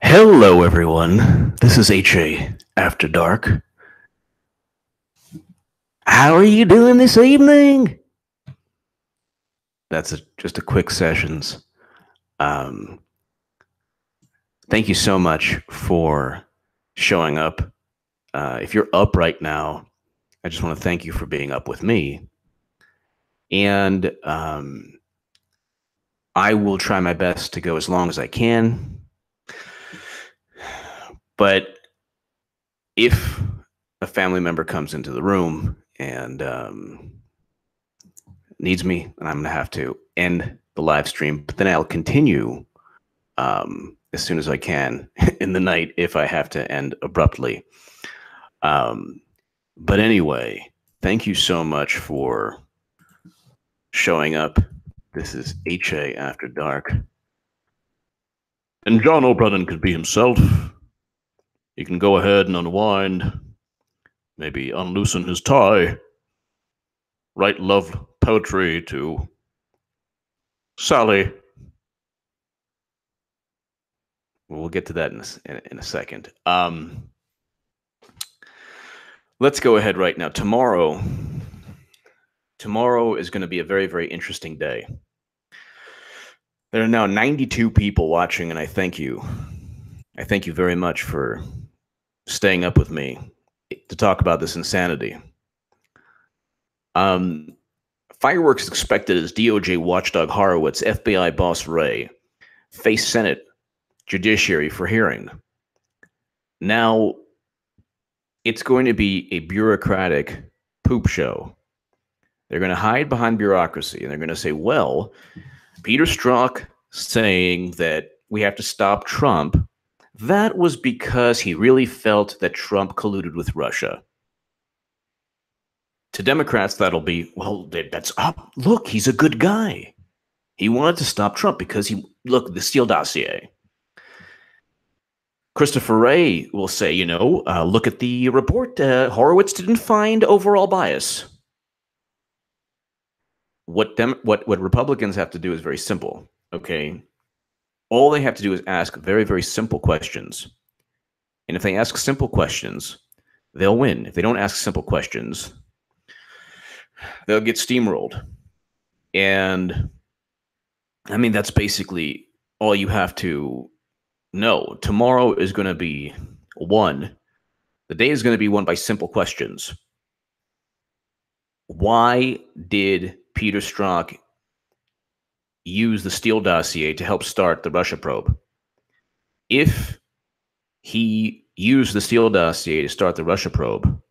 Hello, everyone. This is HA After Dark. How are you doing this evening? That's just a quick sessions. Thank you so much for showing up. If you're up right now, I just want to thank you for being up with me. And I will try my best to go as long as I can. But if a family member comes into the room and needs me, and I'm going to have to end the live stream, but then I'll continue as soon as I can in the night if I have to end abruptly. But anyway, thank you so much for showing up. This is HA After Dark. And John O'Brien could be himself. He can go ahead and unwind, maybe unloosen his tie, write love poetry to Sally. We'll get to that in a second. Let's go ahead right now. Tomorrow is going to be a very, very interesting day. There are now 92 people watching, and I thank you. I thank you very much for staying up with me to talk about this insanity. Fireworks expected as DOJ watchdog Horowitz, FBI boss Wray face Senate Judiciary for hearing. Now, it's going to be a bureaucratic poop show. They're going to hide behind bureaucracy, and they're going to say, well, Peter Strzok saying that we have to stop Trump, that was because he really felt that Trump colluded with Russia. To Democrats, that'll be, well, that's up. Look, he's a good guy. He wanted to stop Trump because look, the Steele dossier. Christopher Wray will say, look at the report. Horowitz didn't find overall bias. What Republicans have to do is very simple, okay? All they have to do is ask very, very simple questions. And if they ask simple questions, they'll win. If they don't ask simple questions, they'll get steamrolled. And, I mean, that's basically all you have to know. Tomorrow is going to be the day is going to be won by simple questions. Why did Peter Strzok use the Steele dossier to help start the Russia probe? If he used the Steele dossier to start the Russia probe,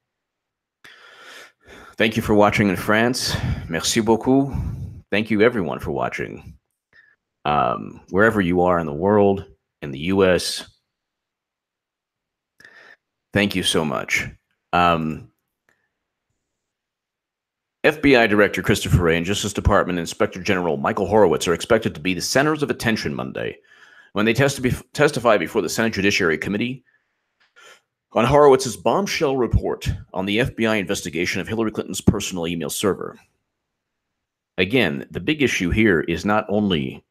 thank you for watching in France. Merci beaucoup. Thank you, everyone, for watching. Wherever you are in the world, in the U.S., thank you so much. FBI Director Christopher Wray and Justice Department Inspector General Michael Horowitz are expected to be the centers of attention Monday when they testify before the Senate Judiciary Committee on Horowitz's bombshell report on the FBI investigation of Hillary Clinton's personal email server. Again, the big issue here is not only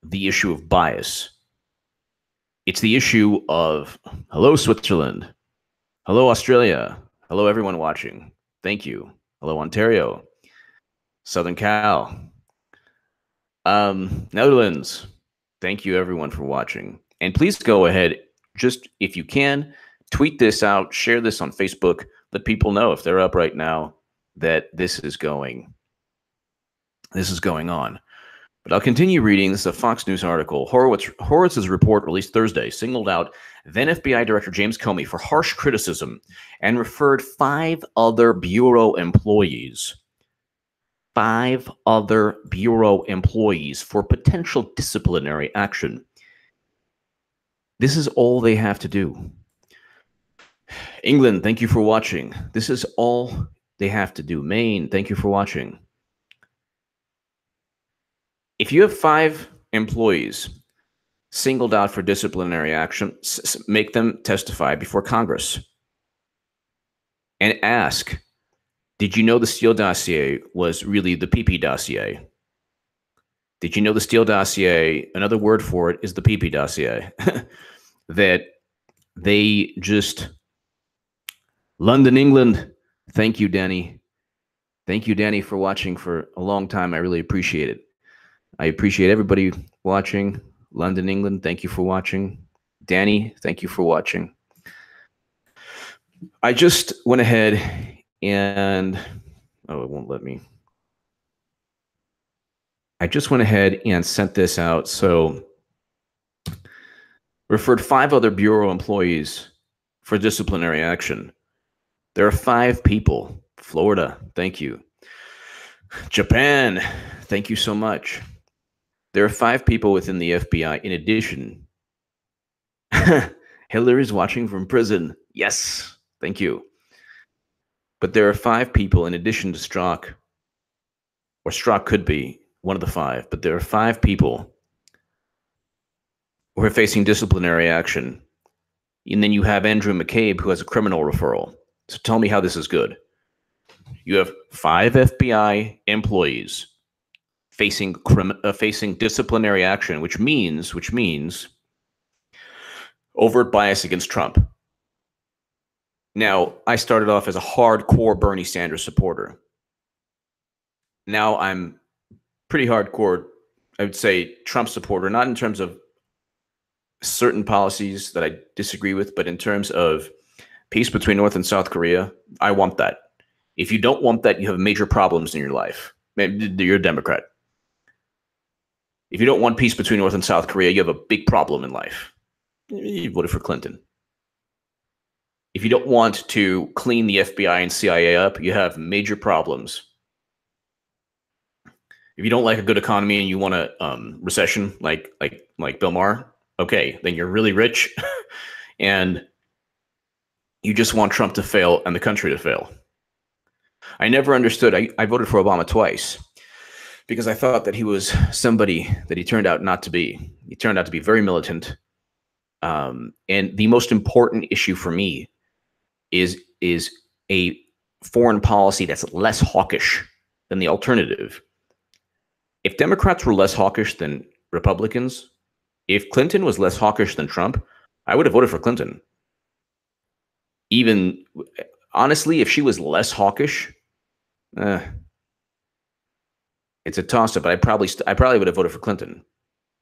the issue of bias. It's the issue of, hello, Switzerland. Hello, Australia. Hello, everyone watching. Thank you. Hello, Ontario. Southern Cal. Netherlands. Thank you, everyone, for watching. And please go ahead, just if you can, tweet this out, share this on Facebook, let people know if they're up right now that this is going on. But I'll continue reading. This is a Fox News article. Horowitz's report released Thursday singled out then FBI Director James Comey for harsh criticism and referred 5 other Bureau employees. 5 other Bureau employees for potential disciplinary action. This is all they have to do. England, thank you for watching. This is all they have to do. Maine, thank you for watching. If you have 5 employees singled out for disciplinary action, make them testify before Congress and ask, did you know the Steele dossier was really the PP dossier? Did you know the Steele dossier, another word for it is the PP dossier, that they just, London, England, thank you, Danny. Thank you, Danny, for watching for a long time. I really appreciate it. I appreciate everybody watching. London, England, thank you for watching. Danny, thank you for watching. I just went ahead and, oh, it won't let me. I just went ahead and sent this out. So referred 5 other Bureau employees for disciplinary action. There are 5 people. Florida, thank you. Japan, thank you so much. There are 5 people within the FBI. In addition, Hillary's watching from prison. Yes, thank you. But there are 5 people in addition to Strzok, or Strzok could be one of the 5, but there are 5 people who are facing disciplinary action. And then you have Andrew McCabe, who has a criminal referral. So tell me how this is good. You have 5 FBI employees facing disciplinary action, which means overt bias against Trump. Now, I started off as a hardcore Bernie Sanders supporter. Now I'm pretty hardcore, I would say, Trump supporter, not in terms of certain policies that I disagree with, but in terms of peace between North and South Korea. I want that. If you don't want that, you have major problems in your life. You're a Democrat. If you don't want peace between North and South Korea, you have a big problem in life. You voted for Clinton. If you don't want to clean the FBI and CIA up, you have major problems. If you don't like a good economy and you want a recession like Bill Maher, okay, then you're really rich and you just want Trump to fail and the country to fail. I never understood. I voted for Obama twice because I thought that he was somebody that he turned out not to be. He turned out to be very militant. And the most important issue for me is a foreign policy that's less hawkish than the alternative. If Democrats were less hawkish than Republicans, if Clinton was less hawkish than Trump, I would have voted for Clinton. Even honestly, if she was less hawkish, it's a toss-up. But I probably would have voted for Clinton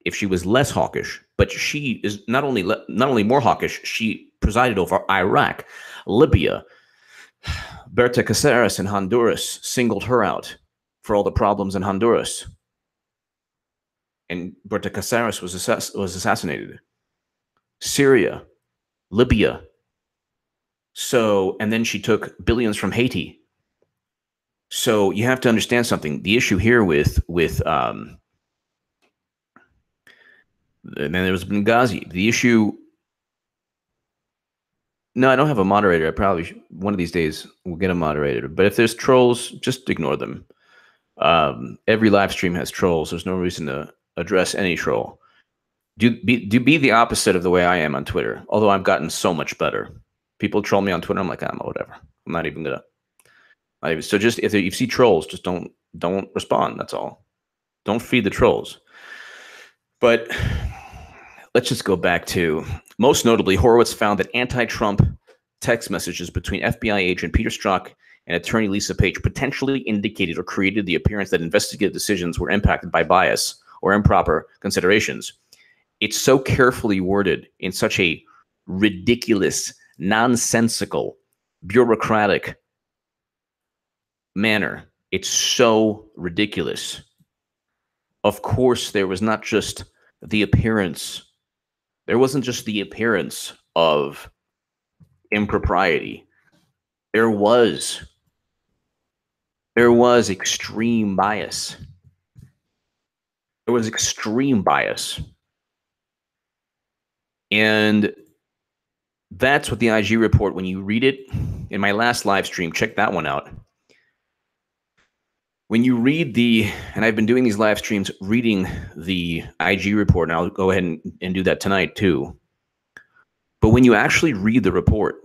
if she was less hawkish. But she is not only more hawkish. She presided over Iraq, Libya. Berta Cáceres in Honduras singled her out for all the problems in Honduras, and Berta Cáceres was assassinated. Syria, Libya. So, and then she took billions from Haiti. So you have to understand something. The issue here with and then there was Benghazi. The issue. No, I don't have a moderator. I probably one of these days will get a moderator. But if there's trolls, just ignore them. Every live stream has trolls. There's no reason to address any troll. Do be the opposite of the way I am on Twitter. Although I've gotten so much better. People troll me on Twitter. I'm like, whatever. I'm not even gonna. So just if you see trolls, just don't respond. That's all. Don't feed the trolls. But let's just go back to, most notably, Horowitz found that anti-Trump text messages between FBI agent Peter Strzok and attorney Lisa Page potentially indicated or created the appearance that investigative decisions were impacted by bias or improper considerations. It's so carefully worded in such a ridiculous, nonsensical, bureaucratic manner. It's so ridiculous. Of course, there was not just the appearance. There wasn't just the appearance of impropriety. There was extreme bias. There was extreme bias. And that's what the IG report, when you read it, in my last live stream, check that one out. When you read and I've been doing these live streams reading the IG report, and I'll go ahead and do that tonight too. But when you actually read the report,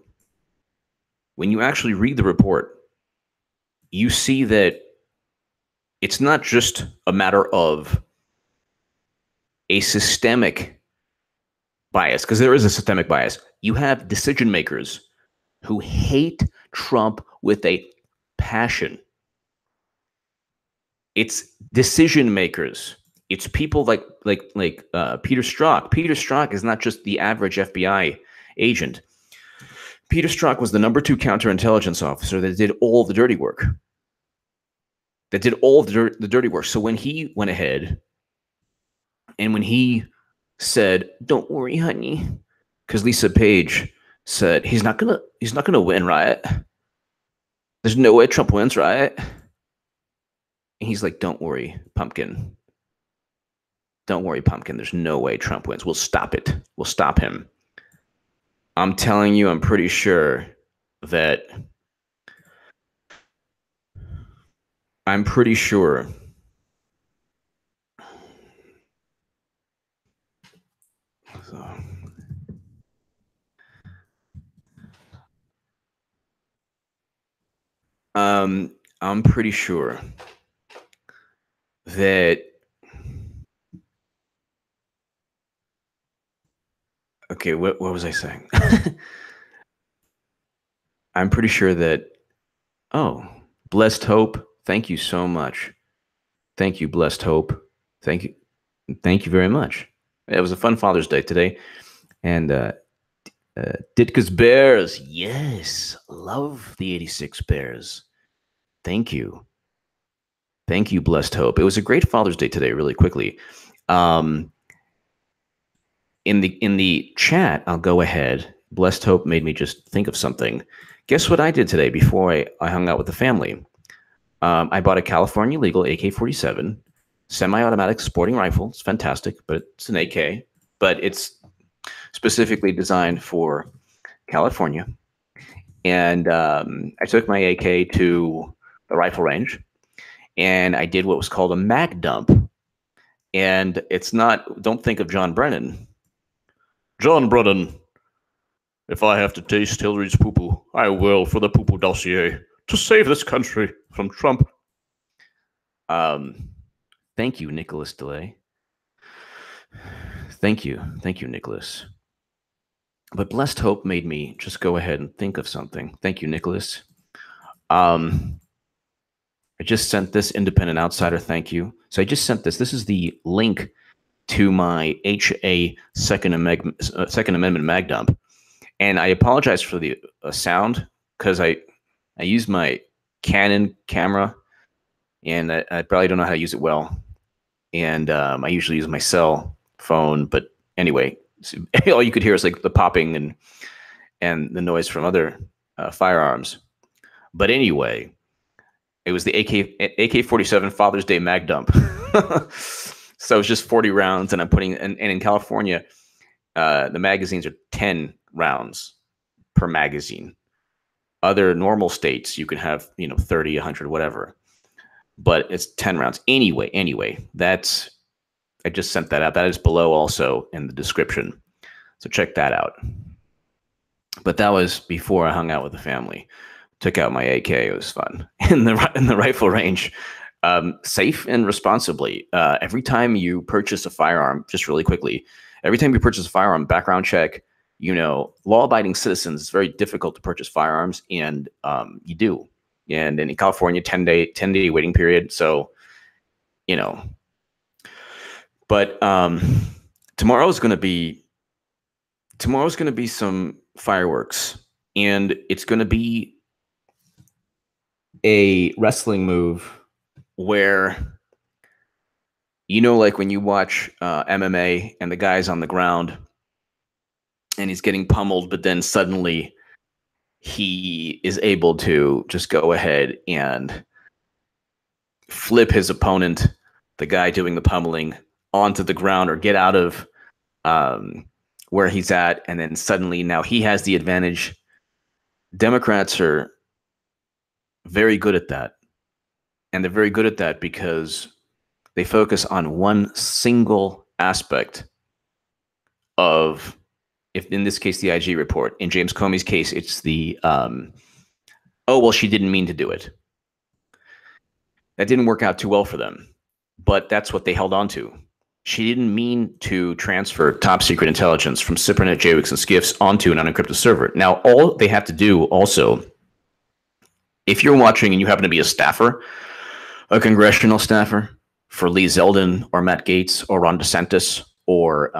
you see that it's not just a matter of a systemic bias, because there is a systemic bias. You have decision makers who hate Trump with a passion. It's decision makers. It's people like Peter Strzok. Peter Strzok is not just the average FBI agent. Peter Strzok was the #2 counterintelligence officer that did all the dirty work. So when he went ahead and when he said, "Don't worry, honey," because Lisa Page said he's not gonna win, right? There's no way Trump wins, right? And he's like, "Don't worry, pumpkin. Don't worry, pumpkin. There's no way Trump wins. We'll stop it. We'll stop him." I'm telling you, I'm pretty sure that I'm pretty sure that okay, what was I saying? I'm pretty sure that Blessed Hope, thank you so much. Thank you, Blessed Hope. Thank you. Thank you very much. It was a fun Father's Day today. And Ditka's Bears. Yes. Love the 86 Bears. Thank you. Thank you, Blessed Hope. It was a great Father's Day today, really quickly. In the chat, I'll go ahead. Blessed Hope made me just think of something. Guess what I did today before I hung out with the family? I bought a California legal AK-47 semi-automatic sporting rifle. It's fantastic, but it's an AK. But it's specifically designed for California. And I took my AK to the rifle range, and I did what was called a mag dump. And it's not, don't think of John Brennan. John Brennan, if I have to taste Hillary's poo-poo, I will for the poo-poo dossier to save this country from Trump. Thank you, Nicholas DeLay. Thank you, Nicholas. But Blessed Hope made me just go ahead and think of something. Thank you, Nicholas. I just sent this Independent Outsider. Thank you. So I just sent this. This is the link to my HA Second Amendment mag dump. And I apologize for the sound because I use my Canon camera, and I probably don't know how to use it well. And I usually use my cell phone. But anyway, so all you could hear is like the popping and the noise from other firearms. But anyway, it was the AK-47 Father's Day mag dump. So it's just 40 rounds, and I'm putting, and in California, the magazines are 10 rounds per magazine. Other normal states, you can have, 30, 100, whatever. But it's 10 rounds. Anyway, I just sent that out. That is below also in the description. So check that out. But that was before I hung out with the family. Took out my AK. It was fun in the rifle range. Safe and responsibly. Every time you purchase a firearm, just really quickly, every time you purchase a firearm, background check. Law-abiding citizens, it's very difficult to purchase firearms, and you do. And in California, 10-day waiting period. So, But tomorrow's going to be some fireworks, and it's going to be a wrestling move where, like when you watch MMA and the guy's on the ground and he's getting pummeled, but then suddenly he is able to just go ahead and flip his opponent, the guy doing the pummeling, onto the ground or get out of where he's at. And then suddenly now he has the advantage. Democrats are very good at that. And they're very good at that because they focus on one single aspect of, if in this case, the IG report. In James Comey's case, it's the, she didn't mean to do it. That didn't work out too well for them, but that's what they held on to. She didn't mean to transfer top secret intelligence from SIPRNet, JWICs, and Skiffs onto an unencrypted server. Now, all they have to do also, if you're watching and you happen to be a staffer, a congressional staffer for Lee Zeldin or Matt Gaetz or Ron DeSantis or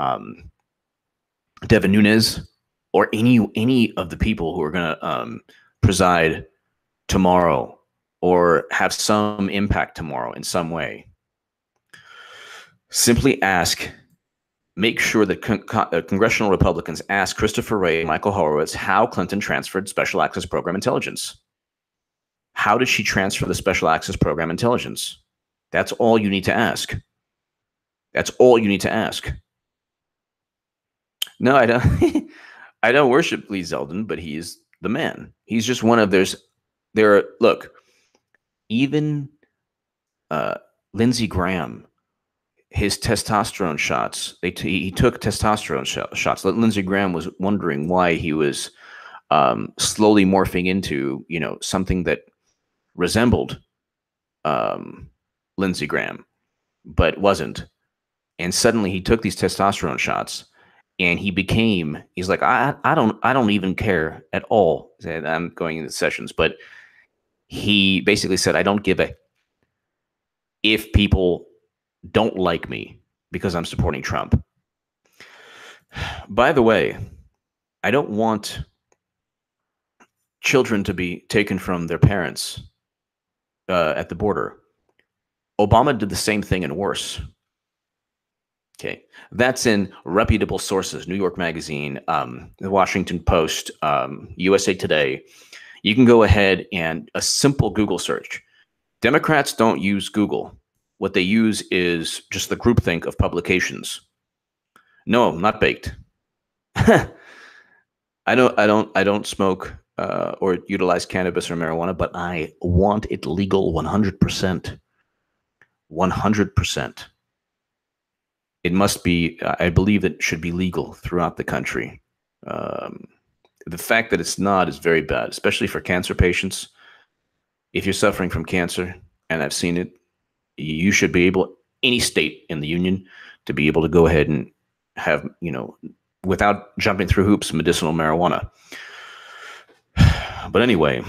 Devin Nunes or any of the people who are going to preside tomorrow or have some impact tomorrow in some way, simply make sure that congressional Republicans ask Christopher Wray and Michael Horowitz how Clinton transferred Special Access Program intelligence. How did she transfer the Special Access Program intelligence? That's all you need to ask. That's all you need to ask. No, I don't. I don't worship Lee Zeldin, but he's the man. He's just one of look, even Lindsey Graham, his testosterone shots. He took testosterone shots. Lindsey Graham was wondering why he was slowly morphing into something that resembled Lindsey Graham, but wasn't. And suddenly he took these testosterone shots, and he's like, I don't even care at all. I'm going into sessions, but he basically said, I don't give a if people don't like me because I'm supporting Trump. By the way, I don't want children to be taken from their parents at the border. Obama did the same thing and worse. Okay, that's in reputable sources: New York Magazine, the Washington Post, USA Today. You can go ahead and a simple Google search. Democrats don't use Google. What they use is just the groupthink of publications. No, not baked. I don't smoke or utilize cannabis or marijuana, but I want it legal 100%. 100%. It must be, I believe it should be legal throughout the country. The fact that it's not is very bad, especially for cancer patients. If you're suffering from cancer, and I've seen it, you should be able, any state in the union, to be able to go ahead and have, without jumping through hoops, medicinal marijuana. But anyway,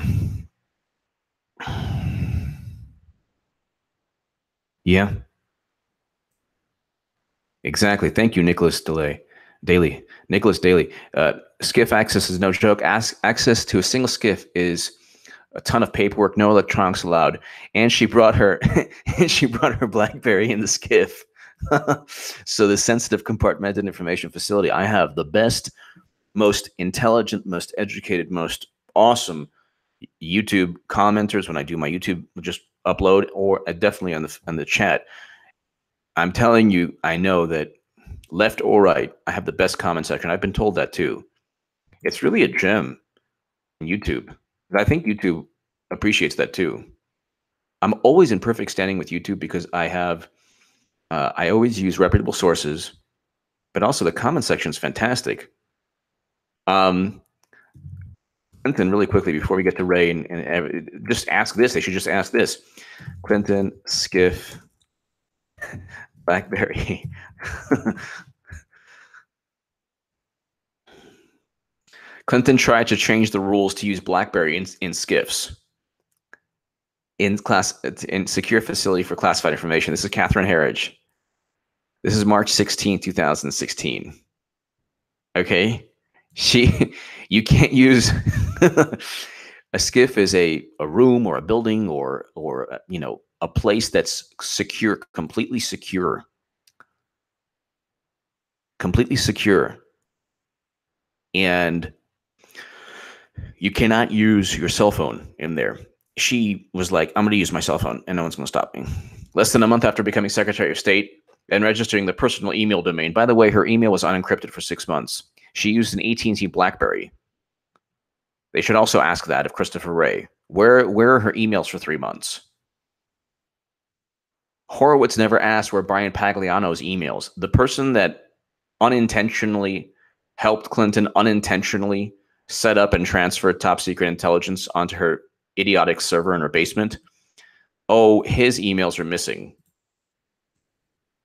yeah, exactly. Thank you, Nicholas Daly. Nicholas Daly. Skiff access is no joke. Access to a single Skiff is a ton of paperwork, no electronics allowed. And she brought her BlackBerry in the Skiff. So the sensitive compartmented information facility. I have the best, most intelligent, most educated, most awesome YouTube commenters when I do my YouTube just upload, or definitely on the chat. I'm telling you, I know that left or right, I have the best comment section. I've been told that too. It's really a gem in YouTube. I think YouTube appreciates that too. I'm always in perfect standing with YouTube because I always use reputable sources, but also the comment section is fantastic. Clinton, really quickly before we get to Ray, and just ask this. They should just ask this. Clinton, Skiff, BlackBerry. Clinton tried to change the rules to use BlackBerry in Skiffs in secure facility for classified information. This is Catherine Herridge. This is March 16, 2016. Okay, you can't use a Skiff is a room or a building or a place that's secure, completely secure, and you cannot use your cell phone in there. She was like, I'm going to use my cell phone and no one's going to stop me. Less than a month after becoming Secretary of State and registering the personal email domain. By the way, her email was unencrypted for 6 months. She used an AT&T BlackBerry. They should also ask that of Christopher Wray. Where are her emails for 3 months? Horowitz never asked where Brian Pagliano's emails. The person that unintentionally helped Clinton unintentionally set up and transfer top secret intelligence onto her idiotic server in her basement. Oh, his emails are missing.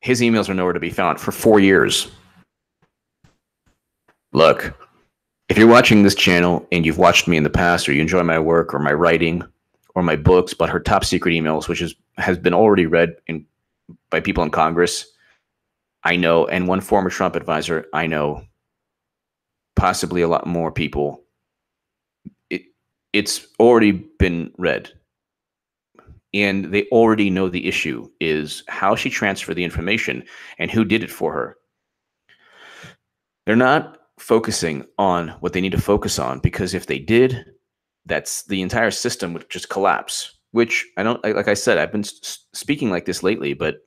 His emails are nowhere to be found for 4 years. Look, if you're watching this channel and you've watched me in the past, or you enjoy my work or my writing or my books, but her top secret emails, which has been already read by people in Congress, I know, and one former Trump advisor, I know, possibly a lot more people, it's already been read. And they already know the issue is how she transferred the information and who did it for her. They're not focusing on what they need to focus on, because if they did, that's the entire system would just collapse, which I don't, like I said, I've been speaking like this lately, but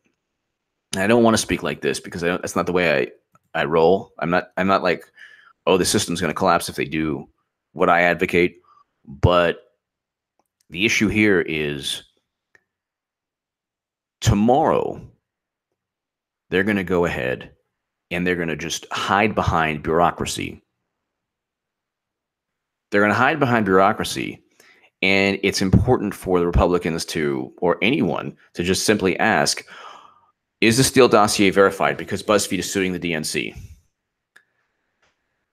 I don't want to speak like this because that's not the way I roll. I'm not like, oh, the system's going to collapse if they do what I advocate. But the issue here is tomorrow they're going to go ahead and they're going to just hide behind bureaucracy. They're going to hide behind bureaucracy. And it's important for the Republicans to, or anyone, to just simply ask, is the Steele dossier verified? Because BuzzFeed is suing the DNC.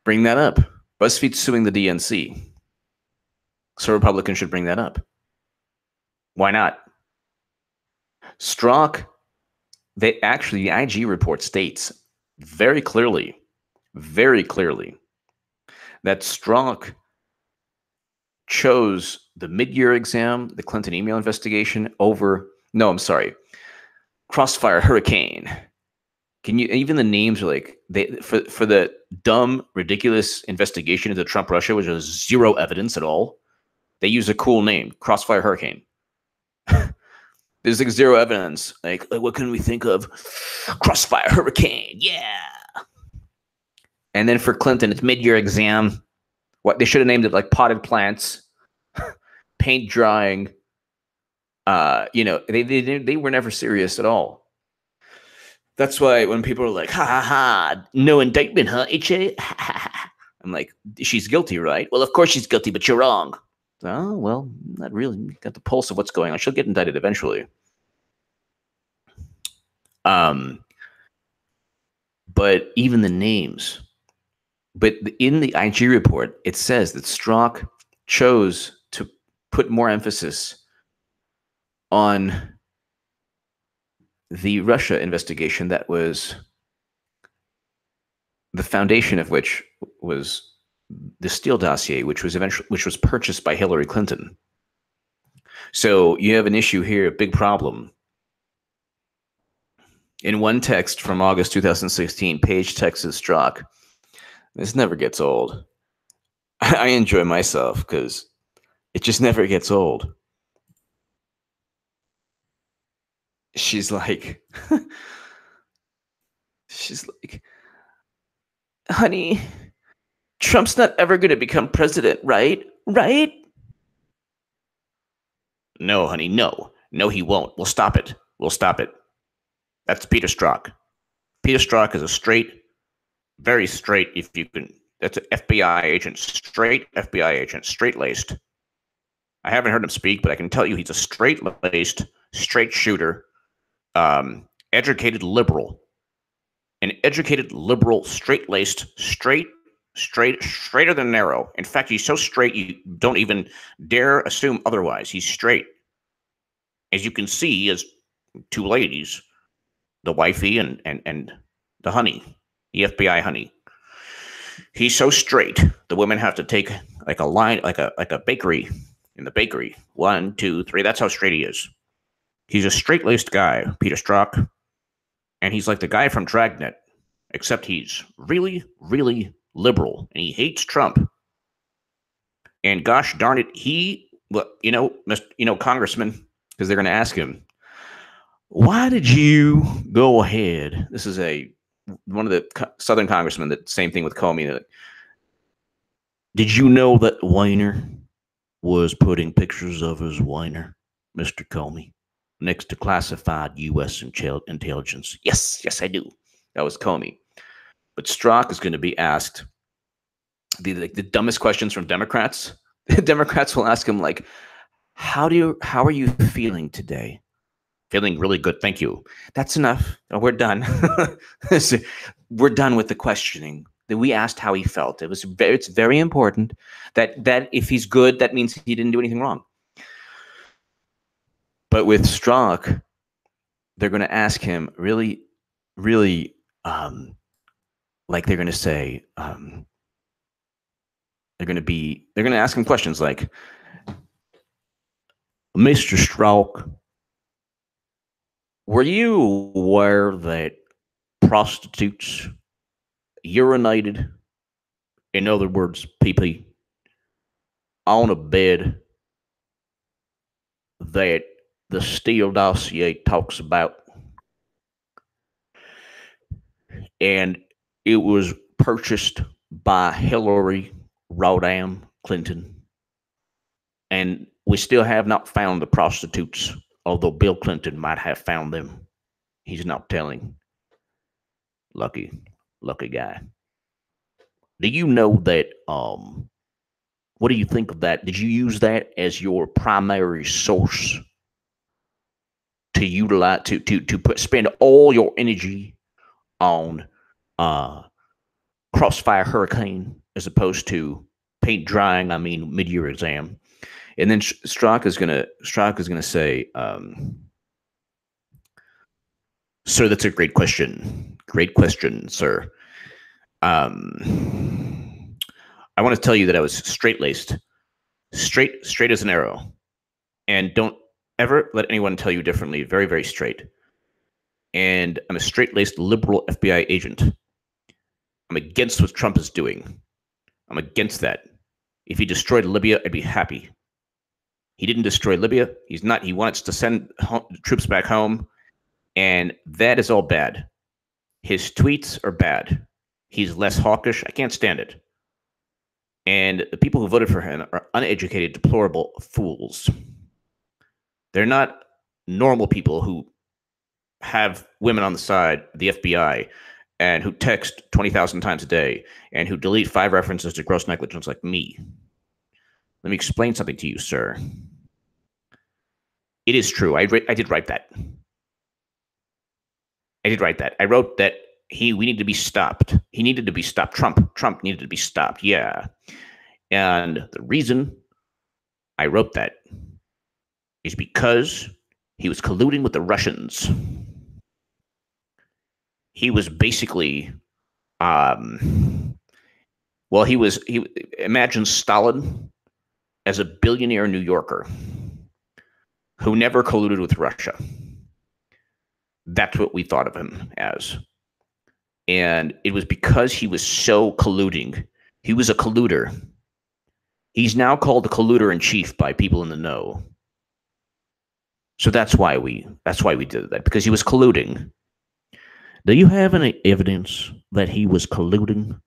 Bring that up. BuzzFeed's suing the DNC. So Republicans should bring that up. Why not? Strzok, the IG report states very clearly, that Strzok chose the mid-year exam, the Clinton email investigation over, no, I'm sorry, Crossfire Hurricane. Can you, even the names are like, for the dumb, ridiculous investigation into Trump Russia, which has zero evidence at all, they use a cool name, Crossfire Hurricane. There's like zero evidence. Like, what can we think of? Crossfire Hurricane, yeah. And then for Clinton, it's mid-year exam. What they should have named it like potted plants, paint drying. You know, they were never serious at all. That's why when people are like, ha ha ha, no indictment, huh, HA? I'm like, she's guilty, right? Well, of course she's guilty, but you're wrong. Oh, well, not really. Got the pulse of what's going on. She'll get indicted eventually. But even the names. But in the IG report, it says that Strzok chose to put more emphasis on the Russia investigation that was the foundation of which was the Steele dossier, which was purchased by Hillary Clinton. So you have an issue here, a big problem. In one text from August 2016, Page texts Strzok, this never gets old. I enjoy myself because it just never gets old. She's like, honey, Trump's not ever going to become president, right? Right? No, honey, no. No, he won't. We'll stop it. We'll stop it. That's Peter Strzok. Peter Strzok is a straight, very straight, if you can. That's an FBI agent, straight FBI agent, straight-laced. I haven't heard him speak, but I can tell you he's a straight-laced, straight shooter, educated liberal. An educated liberal, straight-laced, straighter than narrow. In fact, he's so straight you don't even dare assume otherwise. He's straight. As you can see, he has two ladies, the wifey and the honey, the FBI honey. He's so straight, the women have to take like a line, like a bakery in the bakery. 1, 2, 3. That's how straight he is. He's a straight-laced guy, Peter Strzok. And he's like the guy from Dragnet, except he's really, really liberal, and he hates Trump. And gosh darn it, Congressman, because they're going to ask him, why did you go ahead? This is one of the Southern congressmen, that same thing with Comey. Did you know that Weiner was putting pictures of his Weiner, Mr. Comey, next to classified U.S. intelligence? Yes, I do. That was Comey. But Strzok is going to be asked the dumbest questions from Democrats. The Democrats will ask him, like, how are you feeling today? Feeling really good. Thank you. That's enough. We're done. We're done with the questioning. We asked how he felt. It's very important that if he's good, that means he didn't do anything wrong. But with Strzok, they're going to ask him really, really, like they're going to say, they're going to ask him questions like, Mr. Strzok, were you aware that prostitutes urinated, in other words, pee-pee, on a bed that the Steele dossier talks about? And it was purchased by Hillary Rodham Clinton. And we still have not found the prostitutes, although Bill Clinton might have found them. He's not telling. Lucky guy. Do you know that, what do you think of that? Did you use that as your primary source to utilize, spend all your energy on Crossfire Hurricane as opposed to paint drying, mid-year exam? And then Strzok is gonna say, sir, that's a great question. Great question, sir. I want to tell you that I was straight-laced, straight as an arrow, and don't ever let anyone tell you differently. Very, very straight. And I'm a straight-laced liberal FBI agent. I'm against what Trump is doing. I'm against that. If he destroyed Libya, I'd be happy. He didn't destroy Libya. He's not. He wants to send troops back home, and that is all bad. His tweets are bad. He's less hawkish. I can't stand it. And the people who voted for him are uneducated, deplorable fools. They're not normal people who have women on the side, the FBI, and who text 20,000 times a day, and who delete 5 references to gross negligence like me. Let me explain something to you, sir. It is true. I did write that. I wrote that we needed to be stopped. He needed to be stopped. Trump needed to be stopped. Yeah. And the reason I wrote that is because he was colluding with the Russians. He was basically, imagine Stalin as a billionaire New Yorker who never colluded with Russia. That's what we thought of him as. And it was because he was so colluding. He was a colluder. He's now called the colluder in chief by people in the know. So that's why we did that, because he was colluding. Do you have any evidence that he was colluding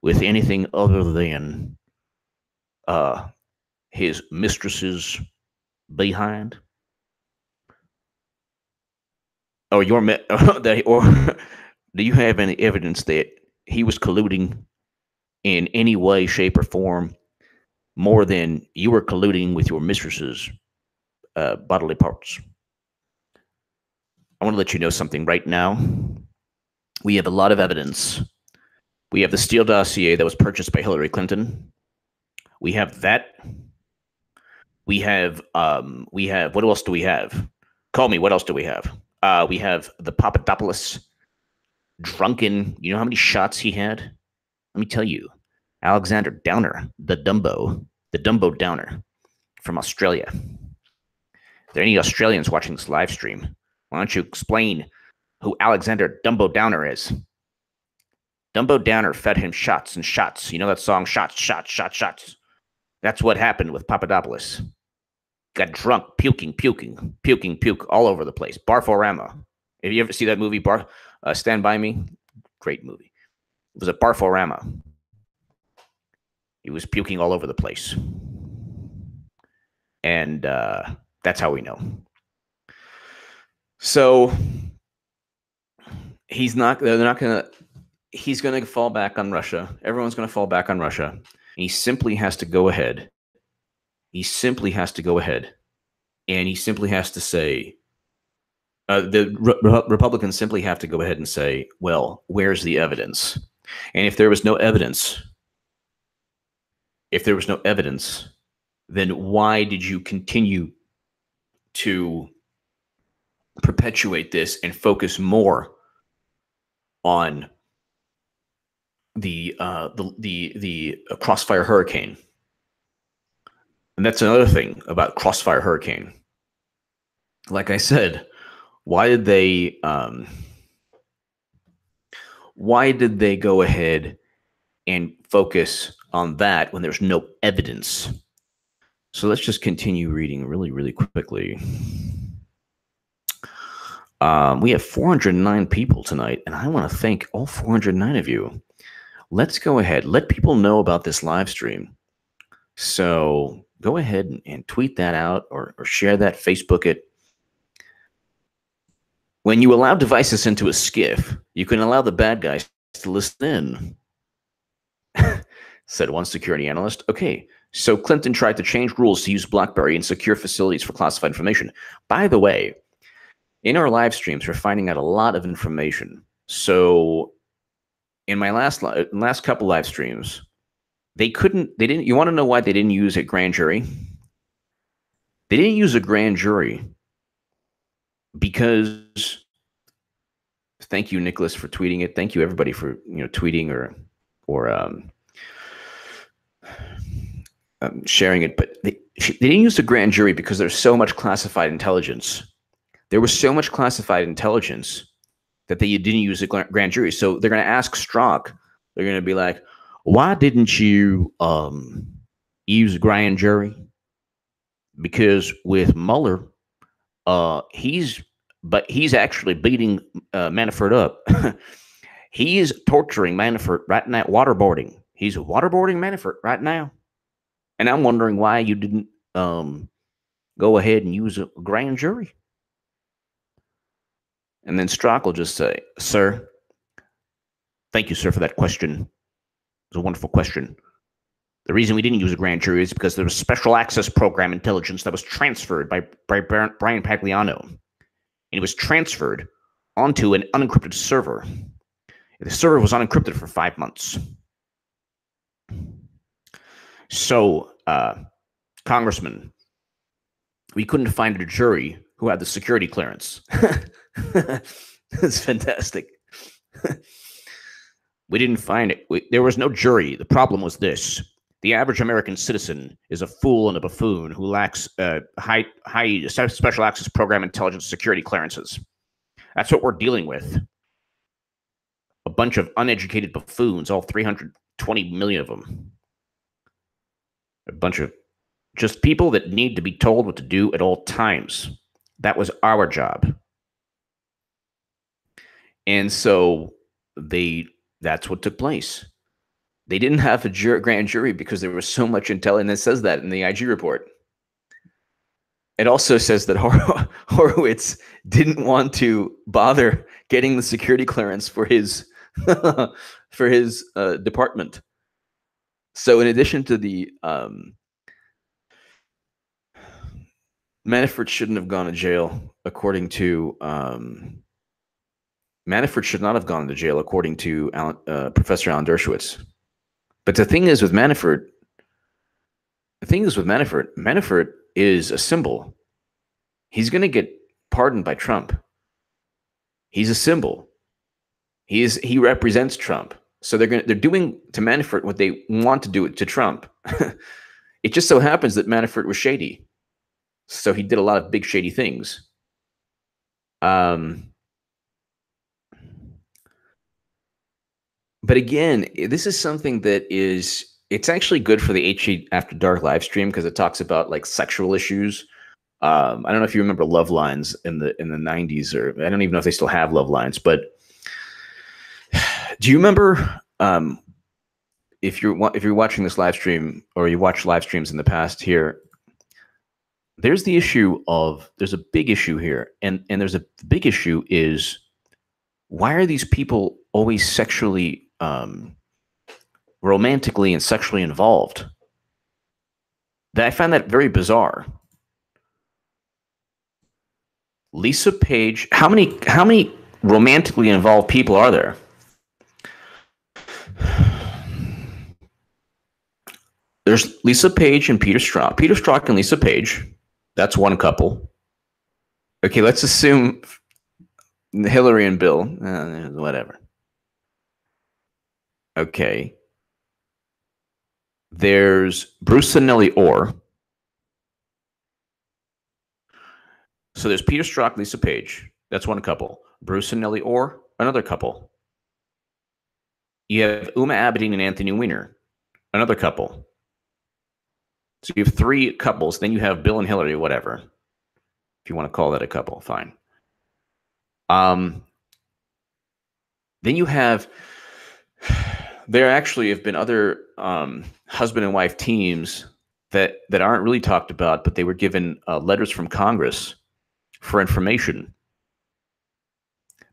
with anything other than his mistress's behind? Or do you have any evidence that he was colluding in any way, shape, or form more than you were colluding with your mistress's bodily parts? I want to let you know something right now. We have a lot of evidence. We have the Steele dossier that was purchased by Hillary Clinton. We have that. We have what else do we have? Call me, what else do we have? We have the Papadopoulos drunken, you know how many shots he had? Let me tell you. Alexander Downer, the Dumbo Downer from Australia. Are there any Australians watching this live stream? Why don't you explain who Alexander Dumbo Downer is? Dumbo Downer fed him shots and shots. You know that song, Shots, Shots, Shots, Shots? That's what happened with Papadopoulos. Got drunk, puking all over the place. Barforama. Have you ever seen that movie, Stand By Me? Great movie. It was a barforama. He was puking all over the place. And that's how we know. So he's going to fall back on Russia. Everyone's going to fall back on Russia. And he simply has to go ahead. And he simply has to say, The Republicans simply have to go ahead and say, well, where's the evidence? And if there was no evidence, then why did you continue to perpetuate this and focus more on the Crossfire hurricane? And that's another thing about Crossfire hurricane. Like I said, why did they go ahead and focus on that when there's no evidence? So let's just continue reading really, really quickly. We have 409 people tonight, and I want to thank all 409 of you. Let's go ahead. Let people know about this live stream. So go ahead and tweet that out or share that, Facebook it. When you allow devices into a Skiff, you can allow the bad guys to listen in, said one security analyst. Okay, so Clinton tried to change rules to use BlackBerry in secure facilities for classified information. By the way, in our live streams, we're finding out a lot of information. So in my last couple live streams, you want to know why they didn't use a grand jury? They didn't use a grand jury because, thank you, Nicholas, for tweeting it. Thank you, everybody, for tweeting or sharing it. But they didn't use the grand jury because there's so much classified intelligence. There was so much classified intelligence that they didn't use a grand jury. So they're going to ask Strzok. They're going to be like, why didn't you use a grand jury? Because with Mueller, he's actually beating Manafort up. He is torturing Manafort right now, waterboarding. He's waterboarding Manafort right now. And I'm wondering why you didn't go ahead and use a grand jury. And then Strzok will just say, sir, thank you, sir, for that question. It was a wonderful question. The reason we didn't use a grand jury is because there was special access program intelligence that was transferred by Brian Pagliano. And it was transferred onto an unencrypted server. The server was unencrypted for 5 months. So, Congressman, we couldn't find a jury who had the security clearance. That's fantastic. We didn't find it. There was no jury. The problem was this. The average American citizen is a fool and a buffoon who lacks high special access program intelligence security clearances. That's what we're dealing with. A bunch of uneducated buffoons, all 320 million of them. A bunch of just people that need to be told what to do at all times. That was our job. And so that's what took place. They didn't have a grand jury because there was so much intel, and it says that in the IG report. It also says that Horowitz didn't want to bother getting the security clearance for his department. So in addition to the Manafort shouldn't have gone to jail, according to Manafort should not have gone to jail, according to Professor Alan Dershowitz. But the thing is with Manafort, Manafort is a symbol. He's going to get pardoned by Trump. He's a symbol. He represents Trump. So they're doing to Manafort what they want to do to Trump. It just so happens that Manafort was shady. So he did a lot of big shady things. But again, this is something that it's actually good for the HE After Dark live stream because it talks about like sexual issues. I don't know if you remember Love Lines in the 90s, or I don't even know if they still have Love Lines, but do you remember if you're watching this live stream or you watch live streams in the past here, there's a big issue here. And there's a big issue is, why are these people always sexually, romantically and sexually involved? I find that very bizarre. Lisa Page. How many romantically involved people are there? There's Lisa Page and Peter Strzok. Peter Strzok and Lisa Page. That's one couple. Okay, let's assume Hillary and Bill. Whatever. Okay. There's Bruce and Nellie Orr. So there's Peter Strzok, Lisa Page. That's one couple. Bruce and Nellie Orr, another couple. You have Huma Abedin and Anthony Weiner, another couple. So you have three couples. Then you have Bill and Hillary, whatever. If you want to call that a couple, fine. Then you have, there actually have been other husband and wife teams that aren't really talked about, but they were given letters from Congress for information.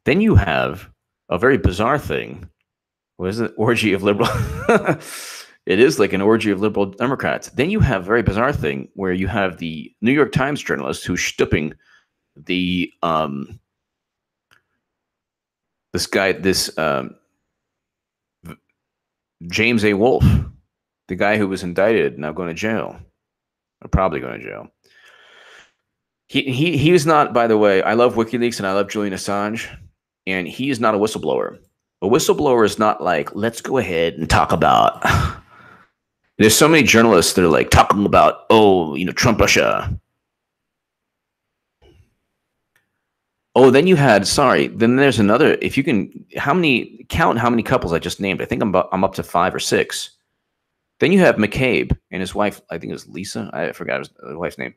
Then you have a very bizarre thing. What is it? Orgy of liberal. It is like an orgy of liberal Democrats. Then you have a very bizarre thing where you have the New York Times journalist who's stooping the James A. Wolf, the guy who was indicted, now going to jail, or probably going to jail. He was not, by the way, I love WikiLeaks and I love Julian Assange, and he is not a whistleblower. A whistleblower is not like, let's go ahead and talk about. There's so many journalists that are like talking about, oh, you know, Trump, Russia. Oh, then you had, sorry, then there's another, if you can, count how many couples I just named. I think I'm up to 5 or 6. Then you have McCabe and his wife, I think it was Lisa. I forgot his wife's name.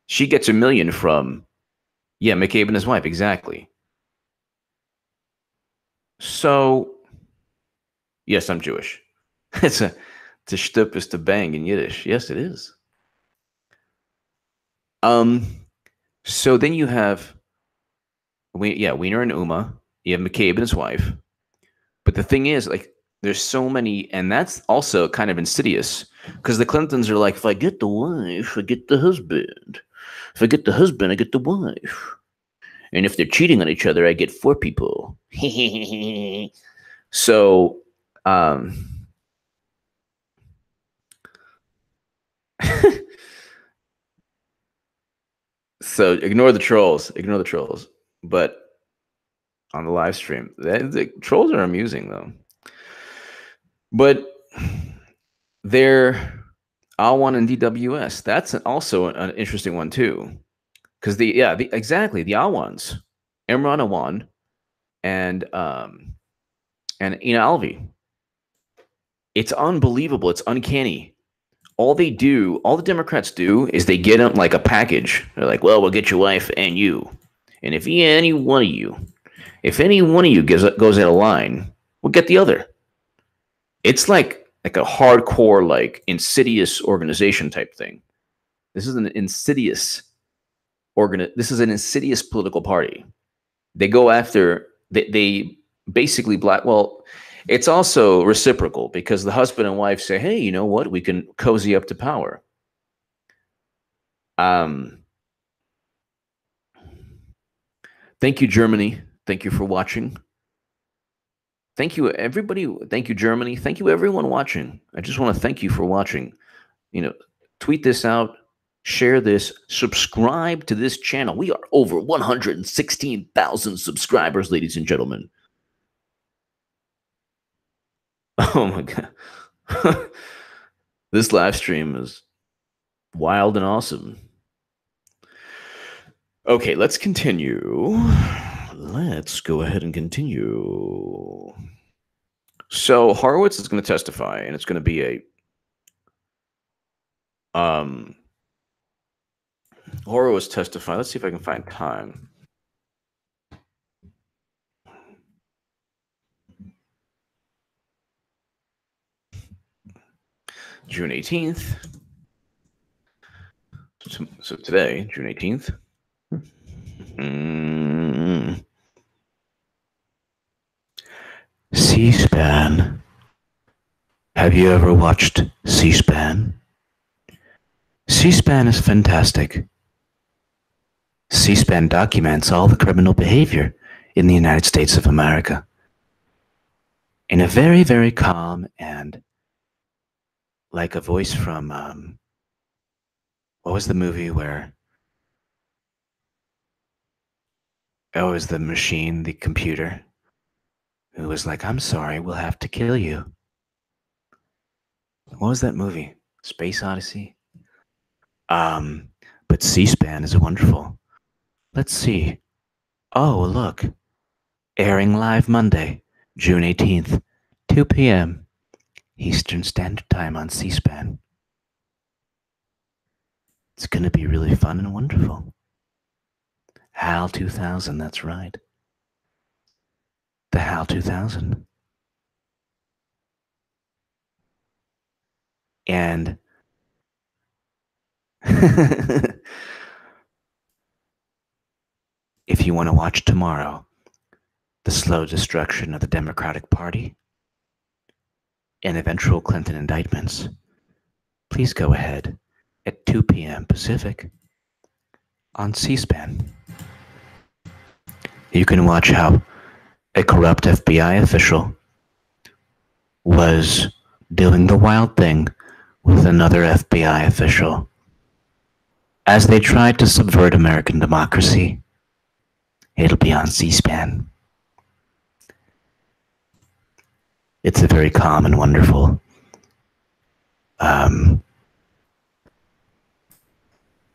She gets $1 million from, yeah, McCabe and his wife, exactly. So, yes, I'm Jewish. It's a shtup is to bang in Yiddish. Yes, it is. So then you have, Weiner and Huma. You have McCabe and his wife. But the thing is, like, there's so many, and that's also kind of insidious because the Clintons are like, if I get the wife, I get the husband. If I get the husband, I get the wife. And if they're cheating on each other, I get 4 people. So, so ignore the trolls. Ignore the trolls. But on the live stream, the trolls are amusing though. But they're Awan and DWS. That's also an interesting one too, because exactly the Awans, Imran Awan, and Ina Alvi. It's unbelievable. It's uncanny. All the Democrats do is they get them like a package. They're like, well, we'll get your wife and you. And if any one of you goes out of line, we'll get the other. It's like a hardcore, like insidious organization type thing. This is an insidious political party. They go after, they basically well, it's also reciprocal because the husband and wife say, hey, you know what? We can cozy up to power. Thank you, Germany. Thank you for watching. Thank you, everybody. Thank you, Germany. Thank you, everyone watching. I just want to thank you for watching. You know, tweet this out, share this, subscribe to this channel. We are over 116,000 subscribers, ladies and gentlemen. Oh my God. This live stream is wild and awesome. Okay, let's continue. Let's go ahead and continue. So Horowitz is going to testify, and it's going to be a Horowitz testify. Let's see if I can find time. June 18th. So today, June 18th. C-SPAN. Have you ever watched C-SPAN? C-SPAN is fantastic. C-SPAN documents all the criminal behavior in the United States of America in a very, very calm and like a voice from, what was the movie where, oh, it was the machine, the computer, who was like, I'm sorry, we'll have to kill you. What was that movie? Space Odyssey? But C-SPAN is wonderful. Let's see. Oh, look. Airing live Monday, June 18th, 2 p.m. Eastern Standard Time on C-SPAN. It's going to be really fun and wonderful. HAL 2000, that's right. The HAL 2000. And if you want to watch tomorrow, the slow destruction of the Democratic Party and eventual Clinton indictments, please go ahead at 2 p.m. Pacific on C-SPAN. You can watch how a corrupt FBI official was doing the wild thing with another FBI official as they tried to subvert American democracy. It'll be on C-SPAN. It's a very calm and wonderful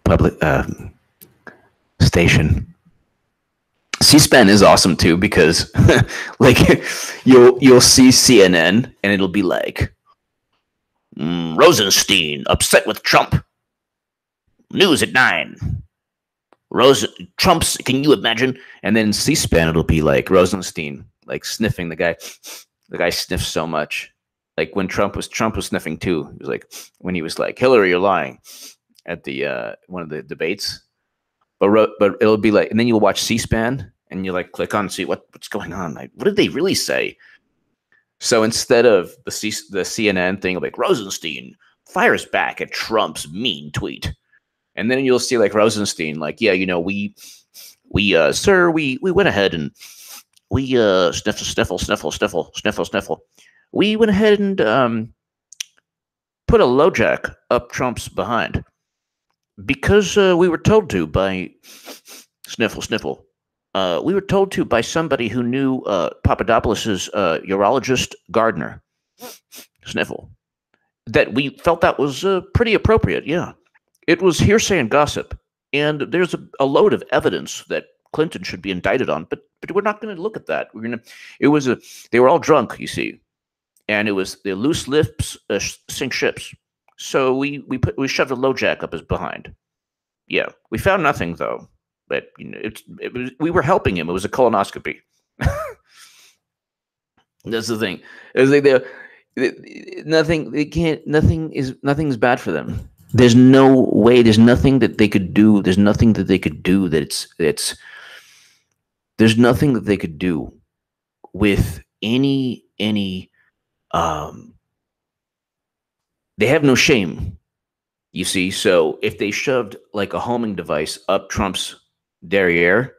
public station. C-SPAN is awesome too because, like, you'll see CNN and it'll be like, Rosenstein upset with Trump. News at 9. Trump's. Can you imagine? And then C-SPAN it'll be like Rosenstein, like sniffing the guy. The guy sniffs so much. Like when Trump was sniffing too. It was like when he was like, Hillary, you're lying, at the one of the debates. But it'll be like, and then you'll watch C-SPAN and you like click on and see what's going on. Like, what did they really say? So instead of the CNN thing, like Rosenstein fires back at Trump's mean tweet, and then you'll see like Rosenstein, like, yeah, you know, we sir, we went ahead and we sniffle. We went ahead and put a LoJack up Trump's behind because we were told to by sniffle. We were told to by somebody who knew Papadopoulos's urologist Gardner, sniffle, that we felt that was pretty appropriate. Yeah, it was hearsay and gossip, and there's a load of evidence that Clinton should be indicted on, but we're not going to look at that. They were all drunk, you see, and it was the loose lips sink ships. So we shoved a LoJack up his behind. Yeah, we found nothing though. But you know, we were helping him. It was a colonoscopy. That's the thing. It was like nothing's bad for them. There's no way. There's nothing that they could do. There's nothing that they could do there's nothing that they could do with any they have no shame. You see, so if they shoved like a homing device up Trump's derriere,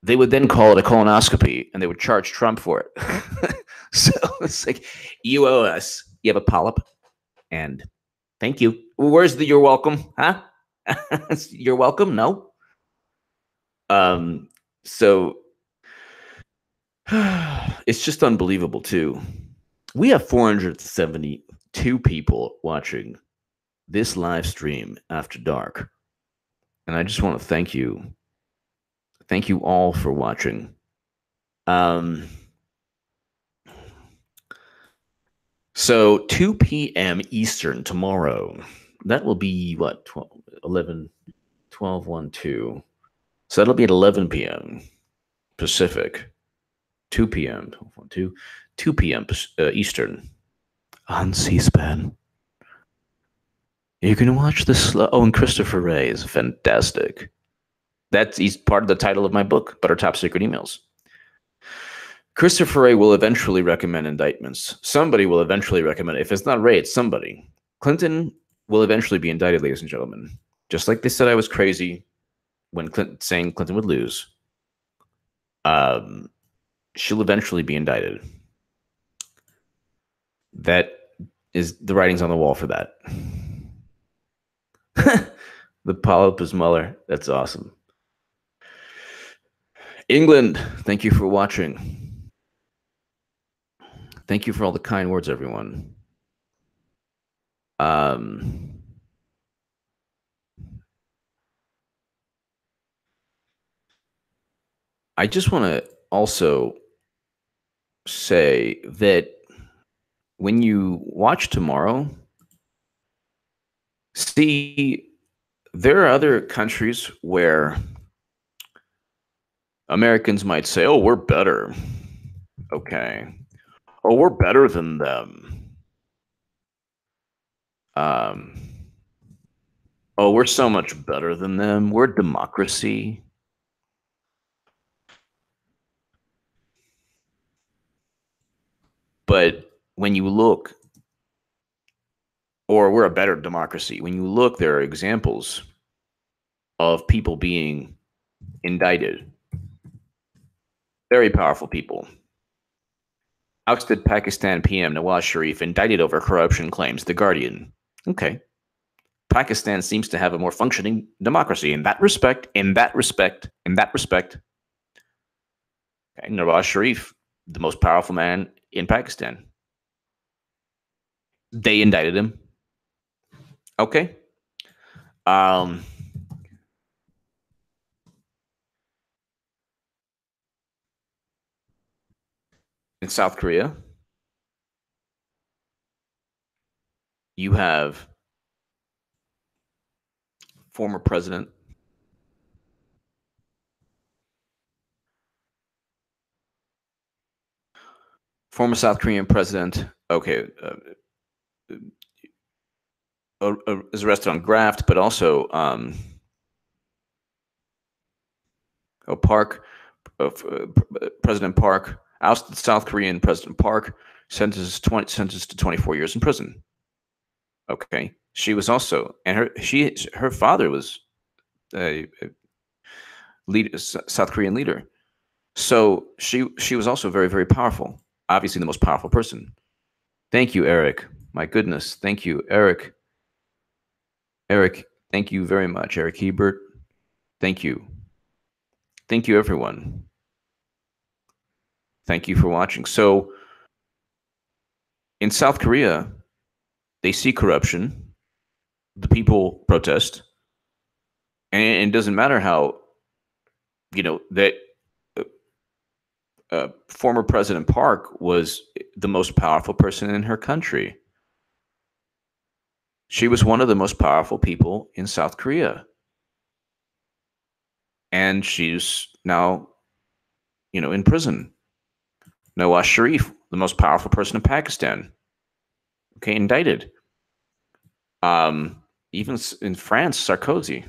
they would then call it a colonoscopy and they would charge Trump for it. So it's like, you owe us. You have a polyp, and thank you. Where's the you're welcome? Huh? You're welcome? No. So it's just unbelievable too. We have 472 people watching this live stream after dark, and I just want to thank you all for watching. So 2 p.m. Eastern tomorrow, that will be what, 12, 1, 2. So that'll be at 11 p.m. Pacific, 2 p.m. 12, 1, 2, 2 p.m. Eastern on C-SPAN. You can watch this. Oh, and Christopher Wray is fantastic. He's part of the title of my book, But Our Top Secret Emails. Christopher Wray will eventually recommend indictments. Somebody will eventually recommend it. If it's not Wray, it's somebody. Clinton will eventually be indicted, ladies and gentlemen. Just like they said I was crazy when saying Clinton would lose, she'll eventually be indicted. That is the writing's on the wall for that. The polyp is Mueller. That's awesome. England, thank you for watching. Thank you for all the kind words, everyone. I just want to also say that when you watch tomorrow, see, there are other countries where Americans might say, oh, we're better. Okay. Oh, we're better than them. Oh, we're so much better than them. We're a democracy. But when you look, or we're a better democracy, when you look, there are examples of people being indicted. Very powerful people. Ousted Pakistan PM Nawaz Sharif indicted over corruption claims. The Guardian. Okay. Pakistan seems to have a more functioning democracy in that respect, in that respect, in that respect. Okay. Nawaz Sharif, the most powerful man in Pakistan. They indicted him. Okay. In South Korea, you have former president South Korean president, okay, is arrested on graft, but also President Park ousted South Korean President Park, sentenced to 24 years in prison. Okay, she was also, and her father was a South Korean leader, so she was also very, very powerful. Obviously, the most powerful person. Thank you, Eric. My goodness, thank you, Eric. Eric, thank you very much, Eric Hebert. Thank you. Thank you, everyone. Thank you for watching. So, in South Korea, they see corruption. The people protest. And it doesn't matter how, that former President Park was the most powerful person in her country. She was one of the most powerful people in South Korea. And she's now, in prison. Nawaz Sharif, the most powerful person in Pakistan, okay, indicted. Even in France, Sarkozy.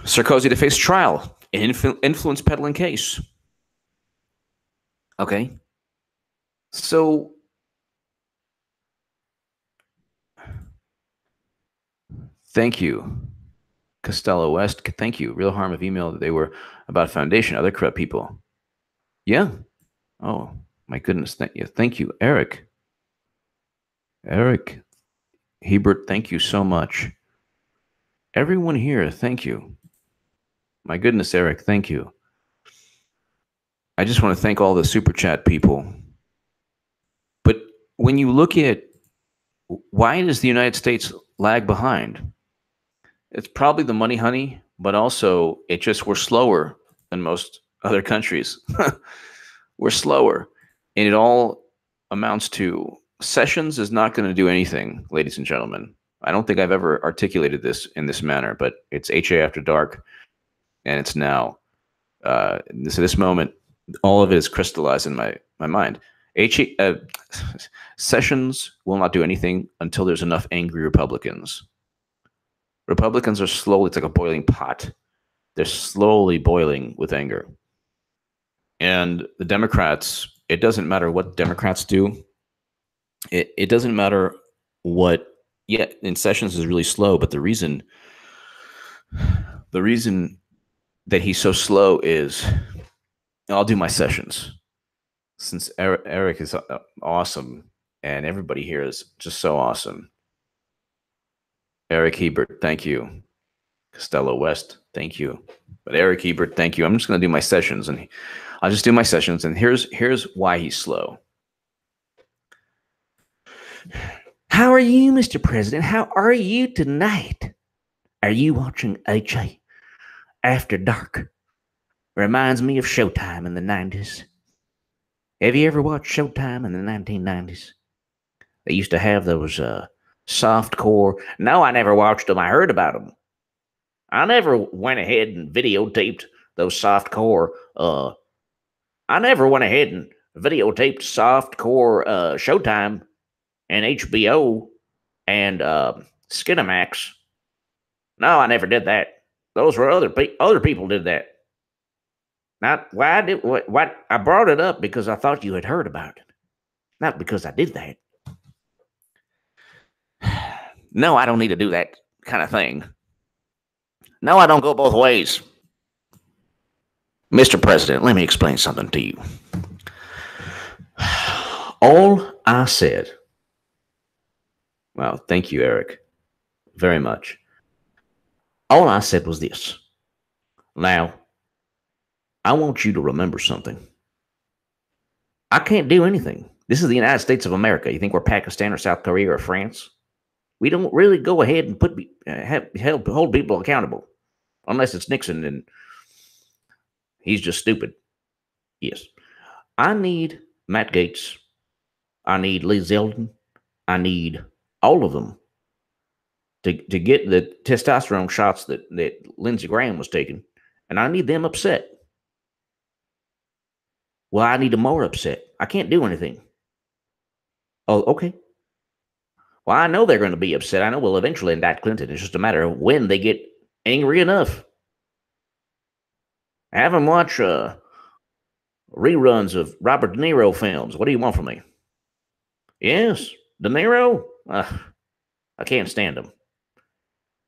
Sarkozy to face trial in influence peddling case. Okay. So, thank you. Costello West, thank you. Real Harm have emailed that they were about Foundation, other corrupt people. Yeah. Oh, my goodness. Thank you, Eric. Eric Hebert, thank you so much. Everyone here, thank you. My goodness, Eric, thank you. I just want to thank all the Super Chat people. But when you look at why does the United States lag behind? It's probably the money, honey, but also we're slower than most other countries. We're slower. And it all amounts to Sessions is not going to do anything, ladies and gentlemen. I don't think I've ever articulated this in this manner, but it's HA After Dark, and it's now. This moment, all of it is crystallized in my mind. Sessions will not do anything until there's enough angry Republicans. Republicans are slowly, it's like a boiling pot. They're slowly boiling with anger. And the Democrats, it doesn't matter what Democrats do. It doesn't matter what, Yeah, and Sessions is really slow, but the reason that he's so slow is I'll do my Sessions since Eric is awesome and everybody here is just so awesome. Eric Hebert, thank you. Costello West, thank you. But Eric Hebert, thank you. I'm just going to do my Sessions, and I'll just do my Sessions. And here's why he's slow. How are you, Mr. President? How are you tonight? Are you watching HA After Dark? Reminds me of Showtime in the 90s. Have you ever watched Showtime in the 1990s? They used to have those softcore. No, I never watched them. I heard about them. I never went ahead and videotaped those softcore. I never went ahead and videotaped softcore Showtime and HBO and Skinamax. No, I never did that. Those were other people did that. Not why I brought it up because I thought you had heard about it, not because I did that. No, I don't need to do that kind of thing. No, I don't go both ways. Mr. President, let me explain something to you. All I said, well, thank you, Eric, very much. All I said was this. Now, I want you to remember something. I can't do anything. This is the United States of America. You think we're Pakistan or South Korea or France? We don't really go ahead and hold people accountable. Unless it's Nixon, and he's just stupid. Yes. I need Matt Gaetz. I need Lee Zeldin. I need all of them to get the testosterone shots that Lindsey Graham was taking. And I need them upset. Well, I need them more upset. I can't do anything. Oh, okay. Well, I know they're going to be upset. I know we'll eventually indict Clinton. It's just a matter of when they get angry enough. Have them watch reruns of Robert De Niro films. What do you want from me? Yes, De Niro? I can't stand him.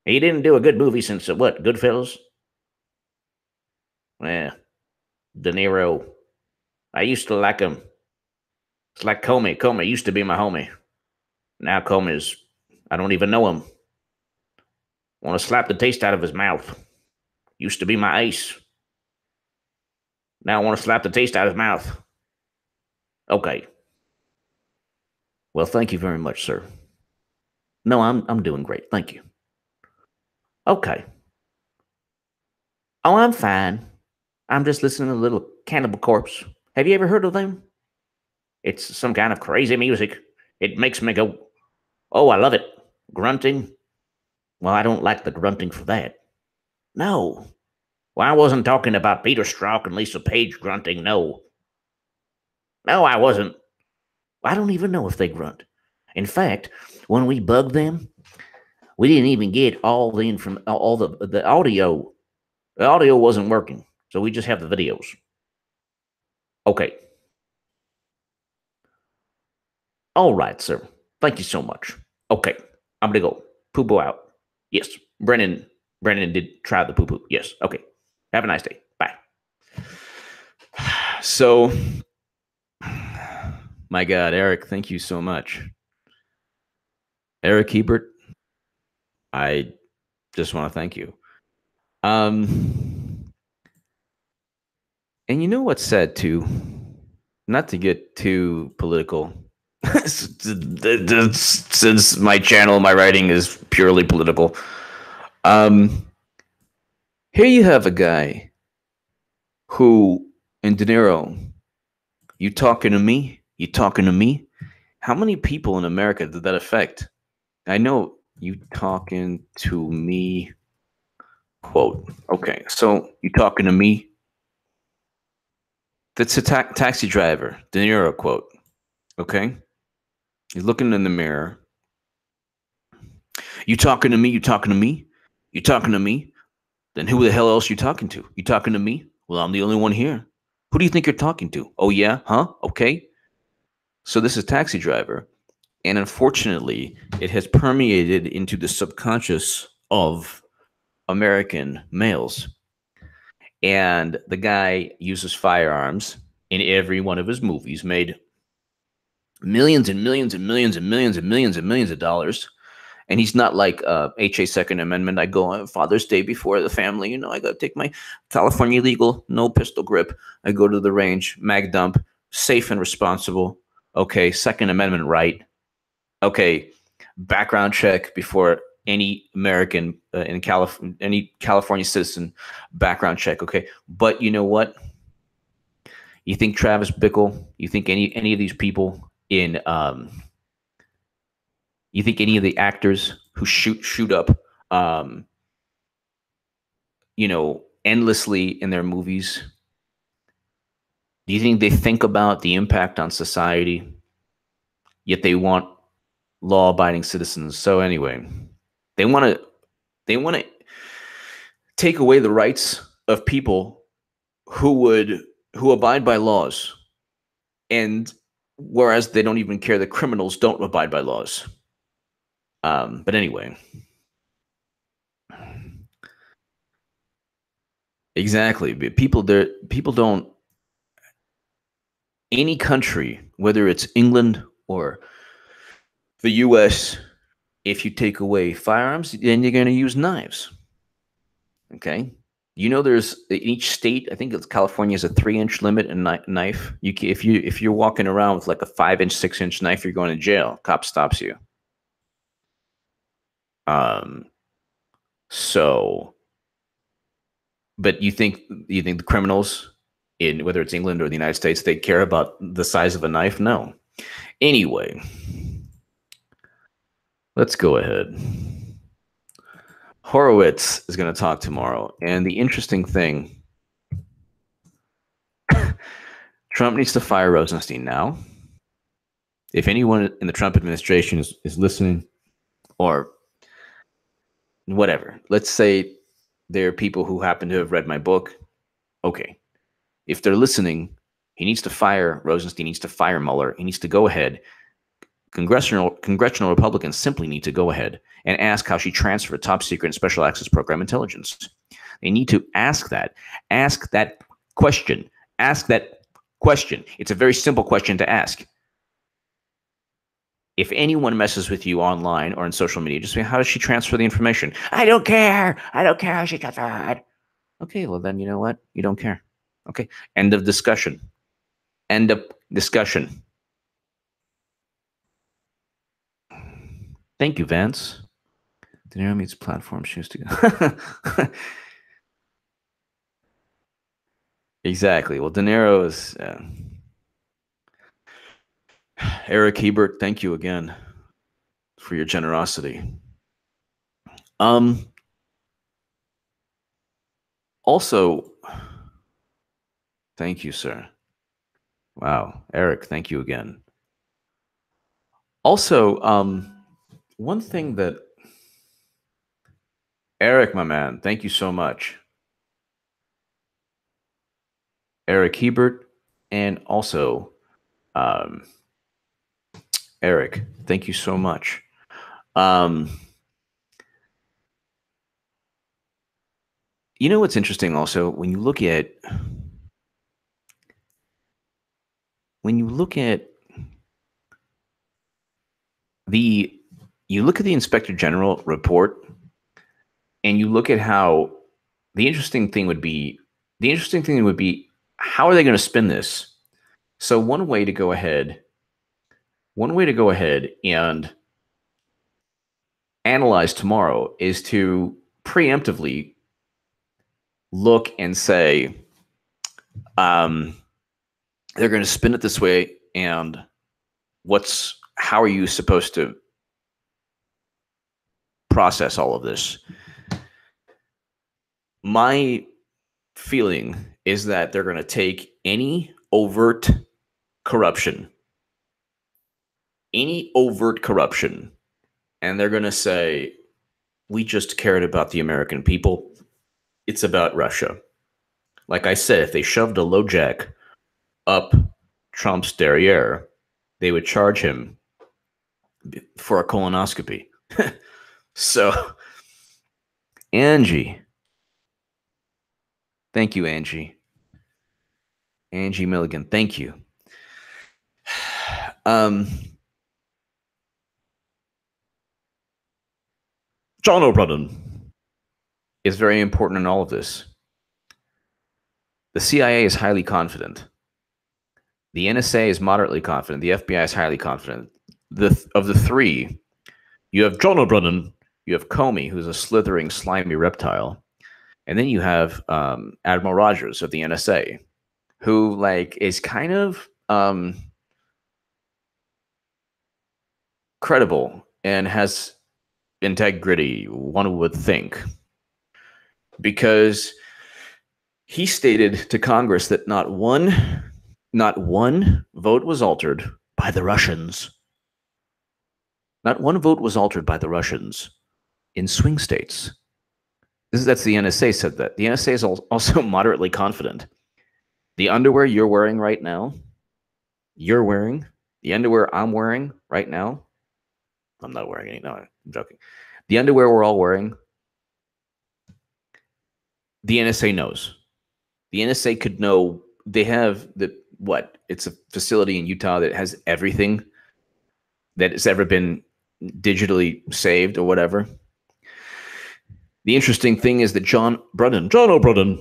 He didn't do a good movie since, what, Goodfellas? Yeah, De Niro. I used to like him. It's like Comey. Comey used to be my homie. Now Comey's, I don't even know him. Want to slap the taste out of his mouth. Used to be my ace. Now I want to slap the taste out of his mouth. Okay. Well, thank you very much, sir. No, I'm doing great. Thank you. Okay. Oh, I'm fine. I'm just listening to Little Cannibal Corpse. Have you ever heard of them? It's some kind of crazy music. It makes me go, oh, I love it. Grunting. Well, I don't like the grunting for that. No. Well, I wasn't talking about Peter Strzok and Lisa Page grunting, no. No, I wasn't. I don't even know if they grunt. In fact, when we bugged them, we didn't even get all the audio. The audio wasn't working, so we just have the videos. Okay. All right, sir. Thank you so much. Okay, I'm gonna go. Poo-poo out. Yes, Brennan did try the poo-poo. Yes, okay. Have a nice day. Bye. So, my God, Eric, thank you so much. Eric Hebert, I just want to thank you. And you know what's sad too? Not to get too political, since my channel, my writing is purely political. Here you have a guy who, in De Niro, you talking to me? You talking to me? How many people in America did that affect? I know you talking to me, quote. Okay, so you talking to me? That's a taxi driver, De Niro, quote. Okay? He's looking in the mirror. You talking to me? You talking to me? You talking to me? Then who the hell else you talking to? You talking to me? Well, I'm the only one here. Who do you think you're talking to? Oh, yeah? Huh? Okay. So this is Taxi Driver And unfortunately, it has permeated into the subconscious of American males. And the guy uses firearms in every one of his movies, made millions and millions and millions and millions and millions and millions of dollars. And he's not like HA Second Amendment. I go on Father's Day before the family. You know, I got to take my California legal, no pistol grip. I go to the range, mag dump, safe and responsible. Okay, Second Amendment right. Okay, background check before any American in California, any California citizen, background check. Okay, but you know what? You think Travis Bickle? You think any of these people in you think any of the actors who shoot up you know, endlessly in their movies, do you think they think about the impact on society? Yet they want law-abiding citizens. So anyway, they want to take away the rights of people who abide by laws, and whereas they don't even care that criminals don't abide by laws. But anyway, exactly. People don't. Any country, whether it's England or the U.S., if you take away firearms, then you're going to use knives. Okay. You know, there's in each state. I think it's California has a 3-inch limit in knife. If you're walking around with like a 5-inch, 6-inch knife, you're going to jail. Cop stops you. So, but you think the criminals in whether it's England or the United States, they care about the size of a knife? No. Anyway, let's go ahead. Horowitz is going to talk tomorrow, and the interesting thing, Trump needs to fire Rosenstein now. If anyone in the Trump administration is listening, or whatever, let's say there are people who happen to have read my book. Okay. If they're listening, he needs to fire Rosenstein, needs to fire Mueller. He needs to go ahead. Congressional Republicans simply need to go ahead and ask how she transferred top secret and special access program intelligence. They need to ask that. Ask that question. Ask that question. It's a very simple question to ask. If anyone messes with you online or in social media, just say, how does she transfer the information? I don't care. I don't care how she transferred. Okay, well then, you know what? You don't care. Okay, end of discussion. End of discussion. Thank you, Vance. De Niro meets platform shoes together. Exactly. Well, De Niro is... Eric Hebert, thank you again for your generosity. Also, thank you, sir. Wow. Eric, thank you again. Also, one thing that Eric, my man, thank you so much. Eric Hebert, and also Eric, thank you so much. You know what's interesting also, when you look at the Inspector General report, and you look at how the interesting thing would be how are they going to spin this? So one way to go ahead and analyze tomorrow is to preemptively look and say, they're going to spin it this way, and how are you supposed to process all of this? My feeling is that they're going to take any overt corruption, and they're going to say, we just cared about the American people. It's about Russia. Like I said, if they shoved a LoJack up Trump's derriere, they would charge him for a colonoscopy. So, Angie. Thank you, Angie. Angie Milligan, thank you. John O'Brien is very important in all of this. The CIA is highly confident. The NSA is moderately confident. The FBI is highly confident. Of the three, you have John O'Brien, you have Comey, who's a slithering, slimy reptile, and then you have Admiral Rogers of the NSA, who like is kind of credible and has integrity, one would think, because he stated to Congress that not one vote was altered by the Russians. Not one vote was altered by the Russians in swing states. That's the NSA said that. The NSA is also moderately confident. The underwear you're wearing right now, the underwear I'm wearing right now, I'm not wearing any, no, I'm joking. The underwear we're all wearing, the NSA knows. The NSA could know. They have it's a facility in Utah that has everything that has ever been digitally saved or whatever. The interesting thing is that John O'Brien,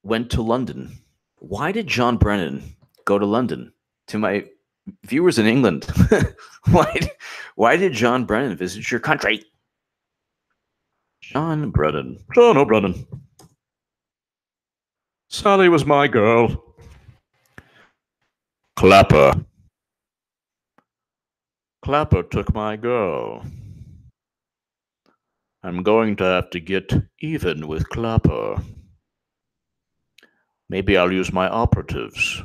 went to London. Why did John Brennan go to London? To my viewers in England, why did John Brennan visit your country? John O'Brien. Sally was my girl. Clapper took my girl. I'm going to have to get even with Clapper. Maybe I'll use my operatives.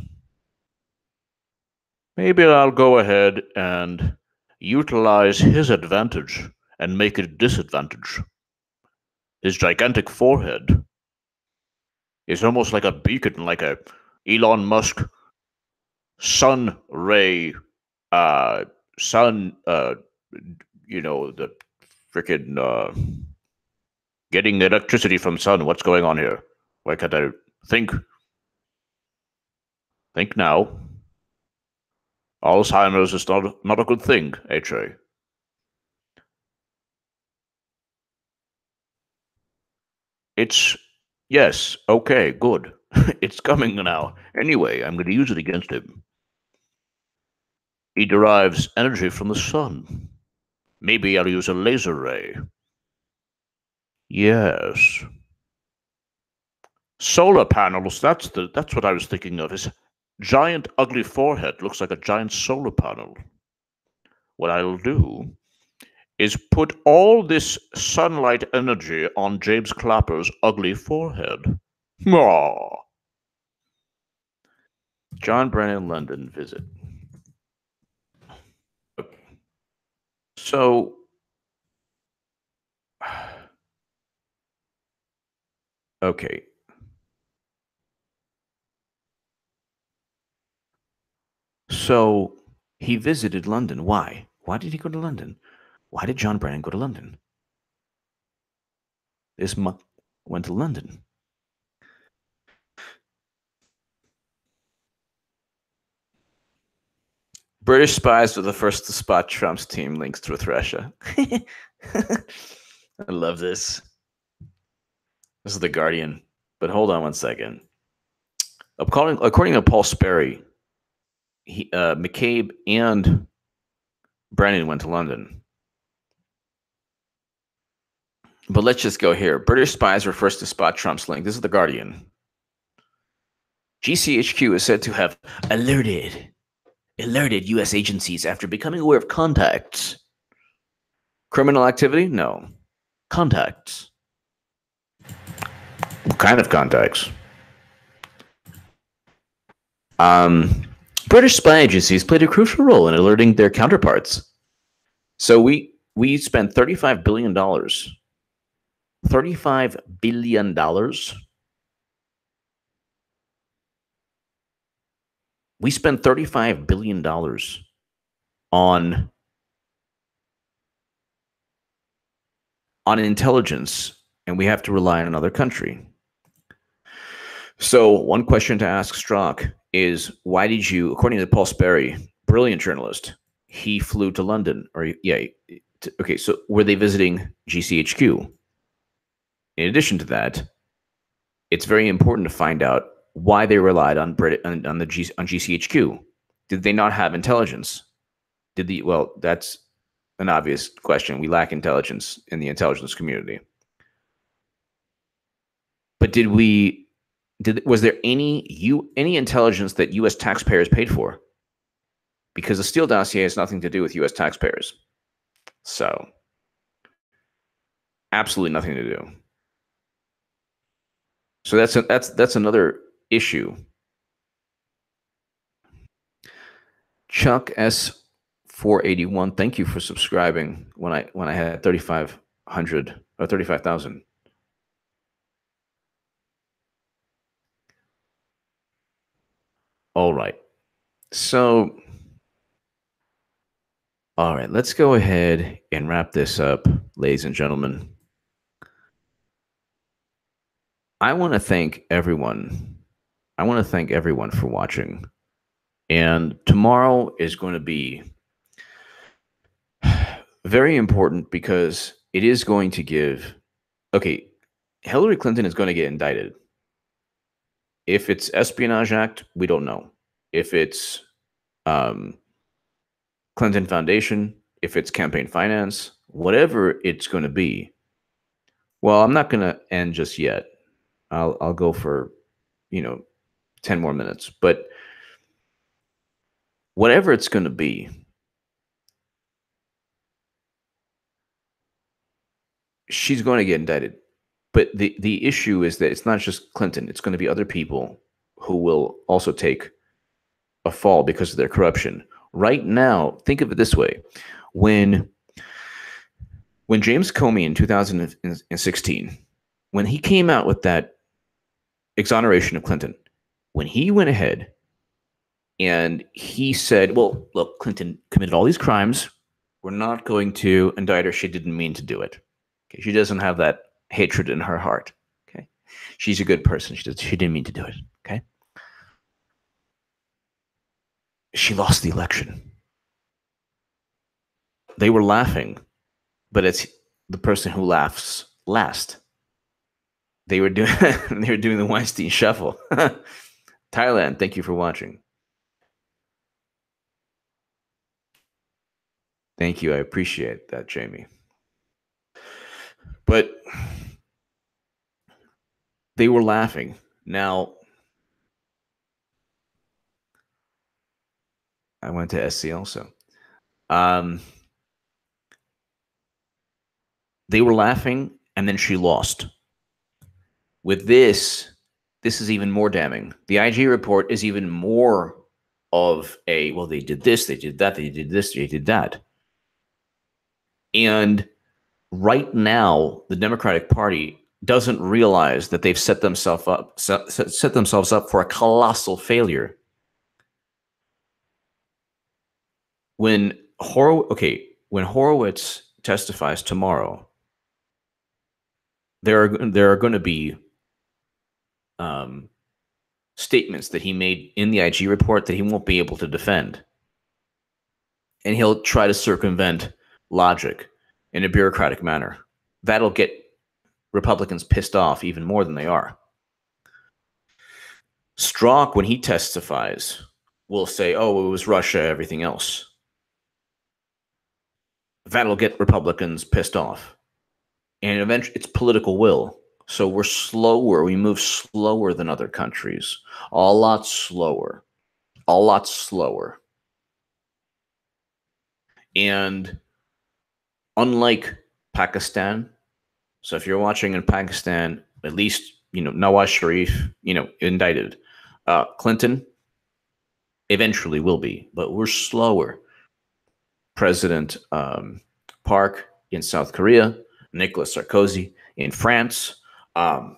Maybe I'll go ahead and utilize his advantage and make it a disadvantage. His gigantic forehead is almost like a beacon, like a Elon Musk sun ray, the freaking getting electricity from sun. What's going on here? Why can't I think? Think now. Alzheimer's is not a good thing, H.A. Yes, okay, good. It's coming now. Anyway, I'm going to use it against him. He derives energy from the sun. Maybe I'll use a laser ray. Yes. Solar panels, that's what I was thinking of. His giant ugly forehead looks like a giant solar panel. What I'll do is put all this sunlight energy on James Clapper's ugly forehead. Aww. John Brennan, London visit. Okay. So, okay. So, he visited London. Why? Why did he go to London? Why did John Brennan go to London? This month went to London. British spies were the first to spot Trump's team links with Russia. I love this. This is The Guardian. But hold on one second. According to Paul Sperry, McCabe and Brennan went to London. But let's just go here. British spies were first to spot Trump's link. This is The Guardian. GCHQ is said to have alerted U.S. agencies after becoming aware of contacts. Criminal activity? No. Contacts. What kind of contacts? British spy agencies played a crucial role in alerting their counterparts. So we spent $35 billion. $35 billion. We spent $35 billion on on intelligence, and we have to rely on another country. So one question to ask Strzok is, why did you, according to Paul Sperry, brilliant journalist, he flew to London, okay, so were they visiting GCHQ? In addition to that, it's very important to find out why they relied on GCHQ. Did they not have intelligence? Well, that's an obvious question. We lack intelligence in the intelligence community. But was there any intelligence that U.S. taxpayers paid for? Because the Steele dossier has nothing to do with U.S. taxpayers. So, absolutely nothing to do. So that's another issue. Chuck S481, thank you for subscribing when I had 3,500 or 35,000. All right. So, all right, let's go ahead and wrap this up, ladies and gentlemen. I want to thank everyone. I want to thank everyone for watching. And tomorrow is going to be very important because it is going to give, okay, Hillary Clinton is going to get indicted. If it's Espionage Act, we don't know. If it's Clinton Foundation, if it's campaign finance, whatever it's going to be. Well, I'm not going to end just yet. I'll go for, 10 more minutes. But whatever it's going to be, she's going to get indicted. But the issue is that it's not just Clinton. It's going to be other people who will also take a fall because of their corruption. Right now, think of it this way. When James Comey in 2016, when he came out with that exoneration of Clinton, when he went ahead and he said, well, look, Clinton committed all these crimes. We're not going to indict her. She didn't mean to do it. Okay? She doesn't have that hatred in her heart. Okay, she's a good person. She didn't mean to do it. Okay, she lost the election. They were laughing, but it's the person who laughs last. They were doing the Weinstein shuffle. Thailand, thank you for watching. Thank you. I appreciate that, Jamie. But they were laughing. Now, I went to SC also. They were laughing, and then she lost. With this is even more damning. The IG report is even more of a, well, they did this, they did that, they did this, they did that. And right now, the Democratic Party doesn't realize that they've set themselves up for a colossal failure. When Horowitz testifies tomorrow, there are going to be statements that he made in the IG report that he won't be able to defend, and he'll try to circumvent logic in a bureaucratic manner. That'll get Republicans pissed off even more than they are. Strzok, when he testifies, will say, oh, it was Russia, everything else. That'll get Republicans pissed off. And eventually, it's political will. So we're slower. We move slower than other countries. A lot slower. A lot slower. And unlike Pakistan, so if you're watching in Pakistan, at least, Nawaz Sharif, indicted. Clinton eventually will be, but we're slower. President Park in South Korea, Nicolas Sarkozy in France,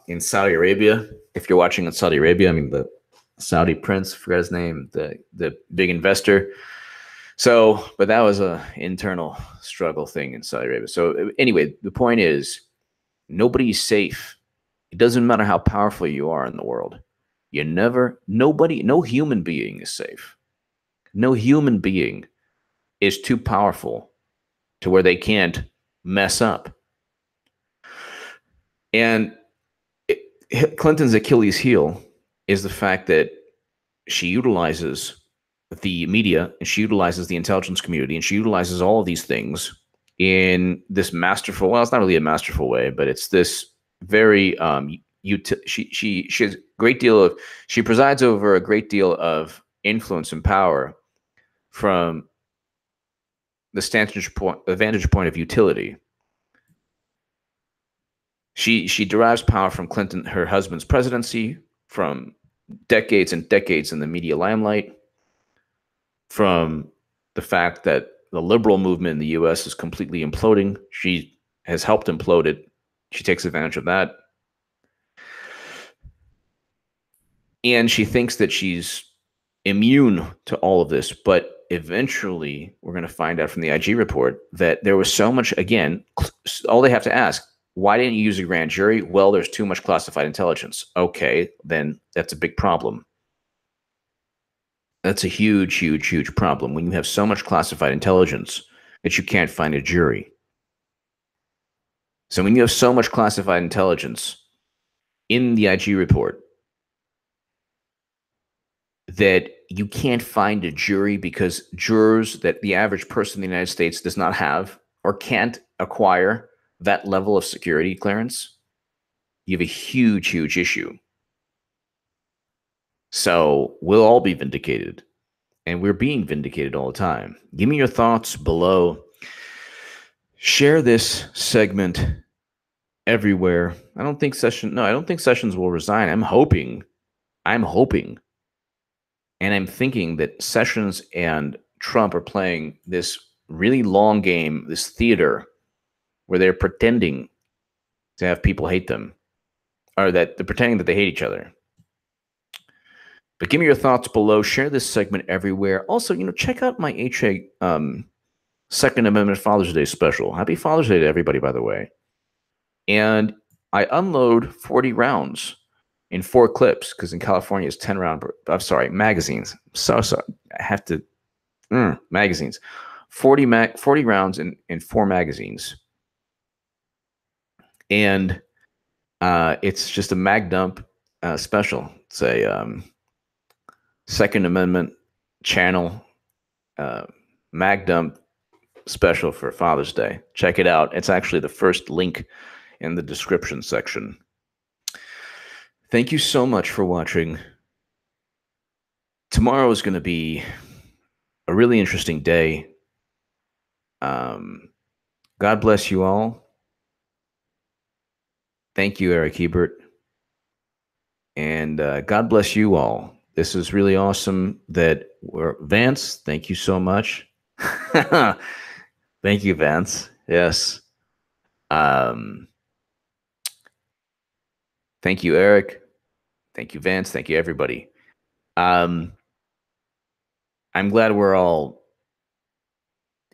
in Saudi Arabia. If you're watching in Saudi Arabia, I mean the Saudi prince, forgot his name, the big investor. So, but that was a internal struggle thing in Saudi Arabia. So anyway, the point is, nobody's safe. It doesn't matter how powerful you are in the world. No human being is safe. No human being is too powerful to where they can't mess up. And Clinton's Achilles heel is the fact that she utilizes the media and she utilizes the intelligence community and she utilizes all of these things in this masterful, well, it's not really a masterful way, but it's this very she has a great deal of, she presides over a great deal of influence and power from the vantage point of utility. She derives power from Clinton, her husband's presidency, from decades and decades in the media limelight, from the fact that the liberal movement in the U.S. is completely imploding. She has helped implode it. She takes advantage of that. And she thinks that she's immune to all of this. But eventually, we're going to find out from the IG report that there was so much, again, all they have to ask, why didn't you use a grand jury? Well, there's too much classified intelligence. Okay, then that's a big problem. That's a huge, huge, huge problem when you have so much classified intelligence that you can't find a jury. So when you have so much classified intelligence in the IG report that you can't find a jury because jurors that the average person in the United States does not have or can't acquire that level of security clearance, you have a huge, huge issue. So we'll all be vindicated, and we're being vindicated all the time. Give me your thoughts below. Share this segment everywhere. I don't think Sessions will resign. I'm hoping, and I'm thinking that Sessions and Trump are playing this really long game, this theater, where they're pretending to have people hate them, or that they're pretending that they hate each other. But give me your thoughts below. Share this segment everywhere. Also, check out my HA Second Amendment Father's Day special. Happy Father's Day to everybody, by the way. And I unload 40 rounds in 4 clips, because in California it's 10 round. I'm sorry, magazines. So sorry. I have to magazines. 40 rounds in 4 magazines. And it's just a mag dump special. It's a Second Amendment channel mag dump special for Father's Day. Check it out. It's actually the first link in the description section. Thank you so much for watching. Tomorrow is going to be a really interesting day. God bless you all. Thank you, Eric Hebert. And God bless you all. This is really awesome that Vance, thank you so much. Thank you, Vance. Yes. Thank you, Eric. Thank you, Vance. Thank you, everybody. I'm glad we're all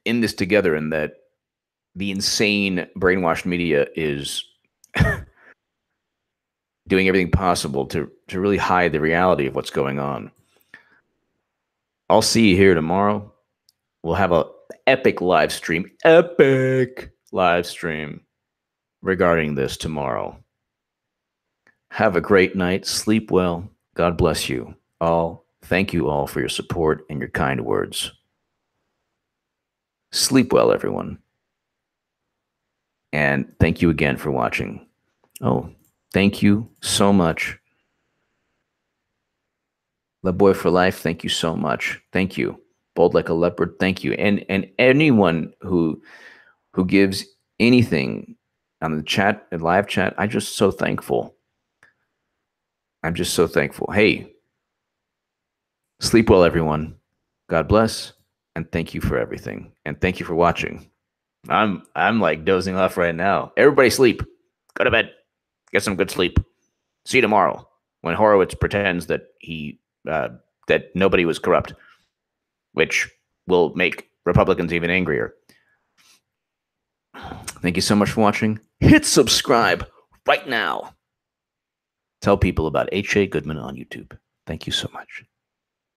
in this together, and that the insane brainwashed media is doing everything possible to really hide the reality of what's going on. I'll see you here tomorrow. We'll have an epic live stream regarding this tomorrow. Have a great night. Sleep well. God bless you all. Thank you all for your support and your kind words. Sleep well, everyone. And thank you again for watching. Oh, thank you so much. Le Boy for Life, thank you so much. Thank you. Bold Like a Leopard, thank you. And anyone who gives anything on the chat and live chat, I'm just so thankful. I'm just so thankful. Hey, sleep well, everyone. God bless, and thank you for everything. And thank you for watching. I'm like dozing off right now. Everybody sleep. Go to bed. Get some good sleep. See you tomorrow when Horowitz pretends that that nobody was corrupt, which will make Republicans even angrier. Thank you so much for watching. Hit subscribe right now. Tell people about H.A. Goodman on YouTube. Thank you so much.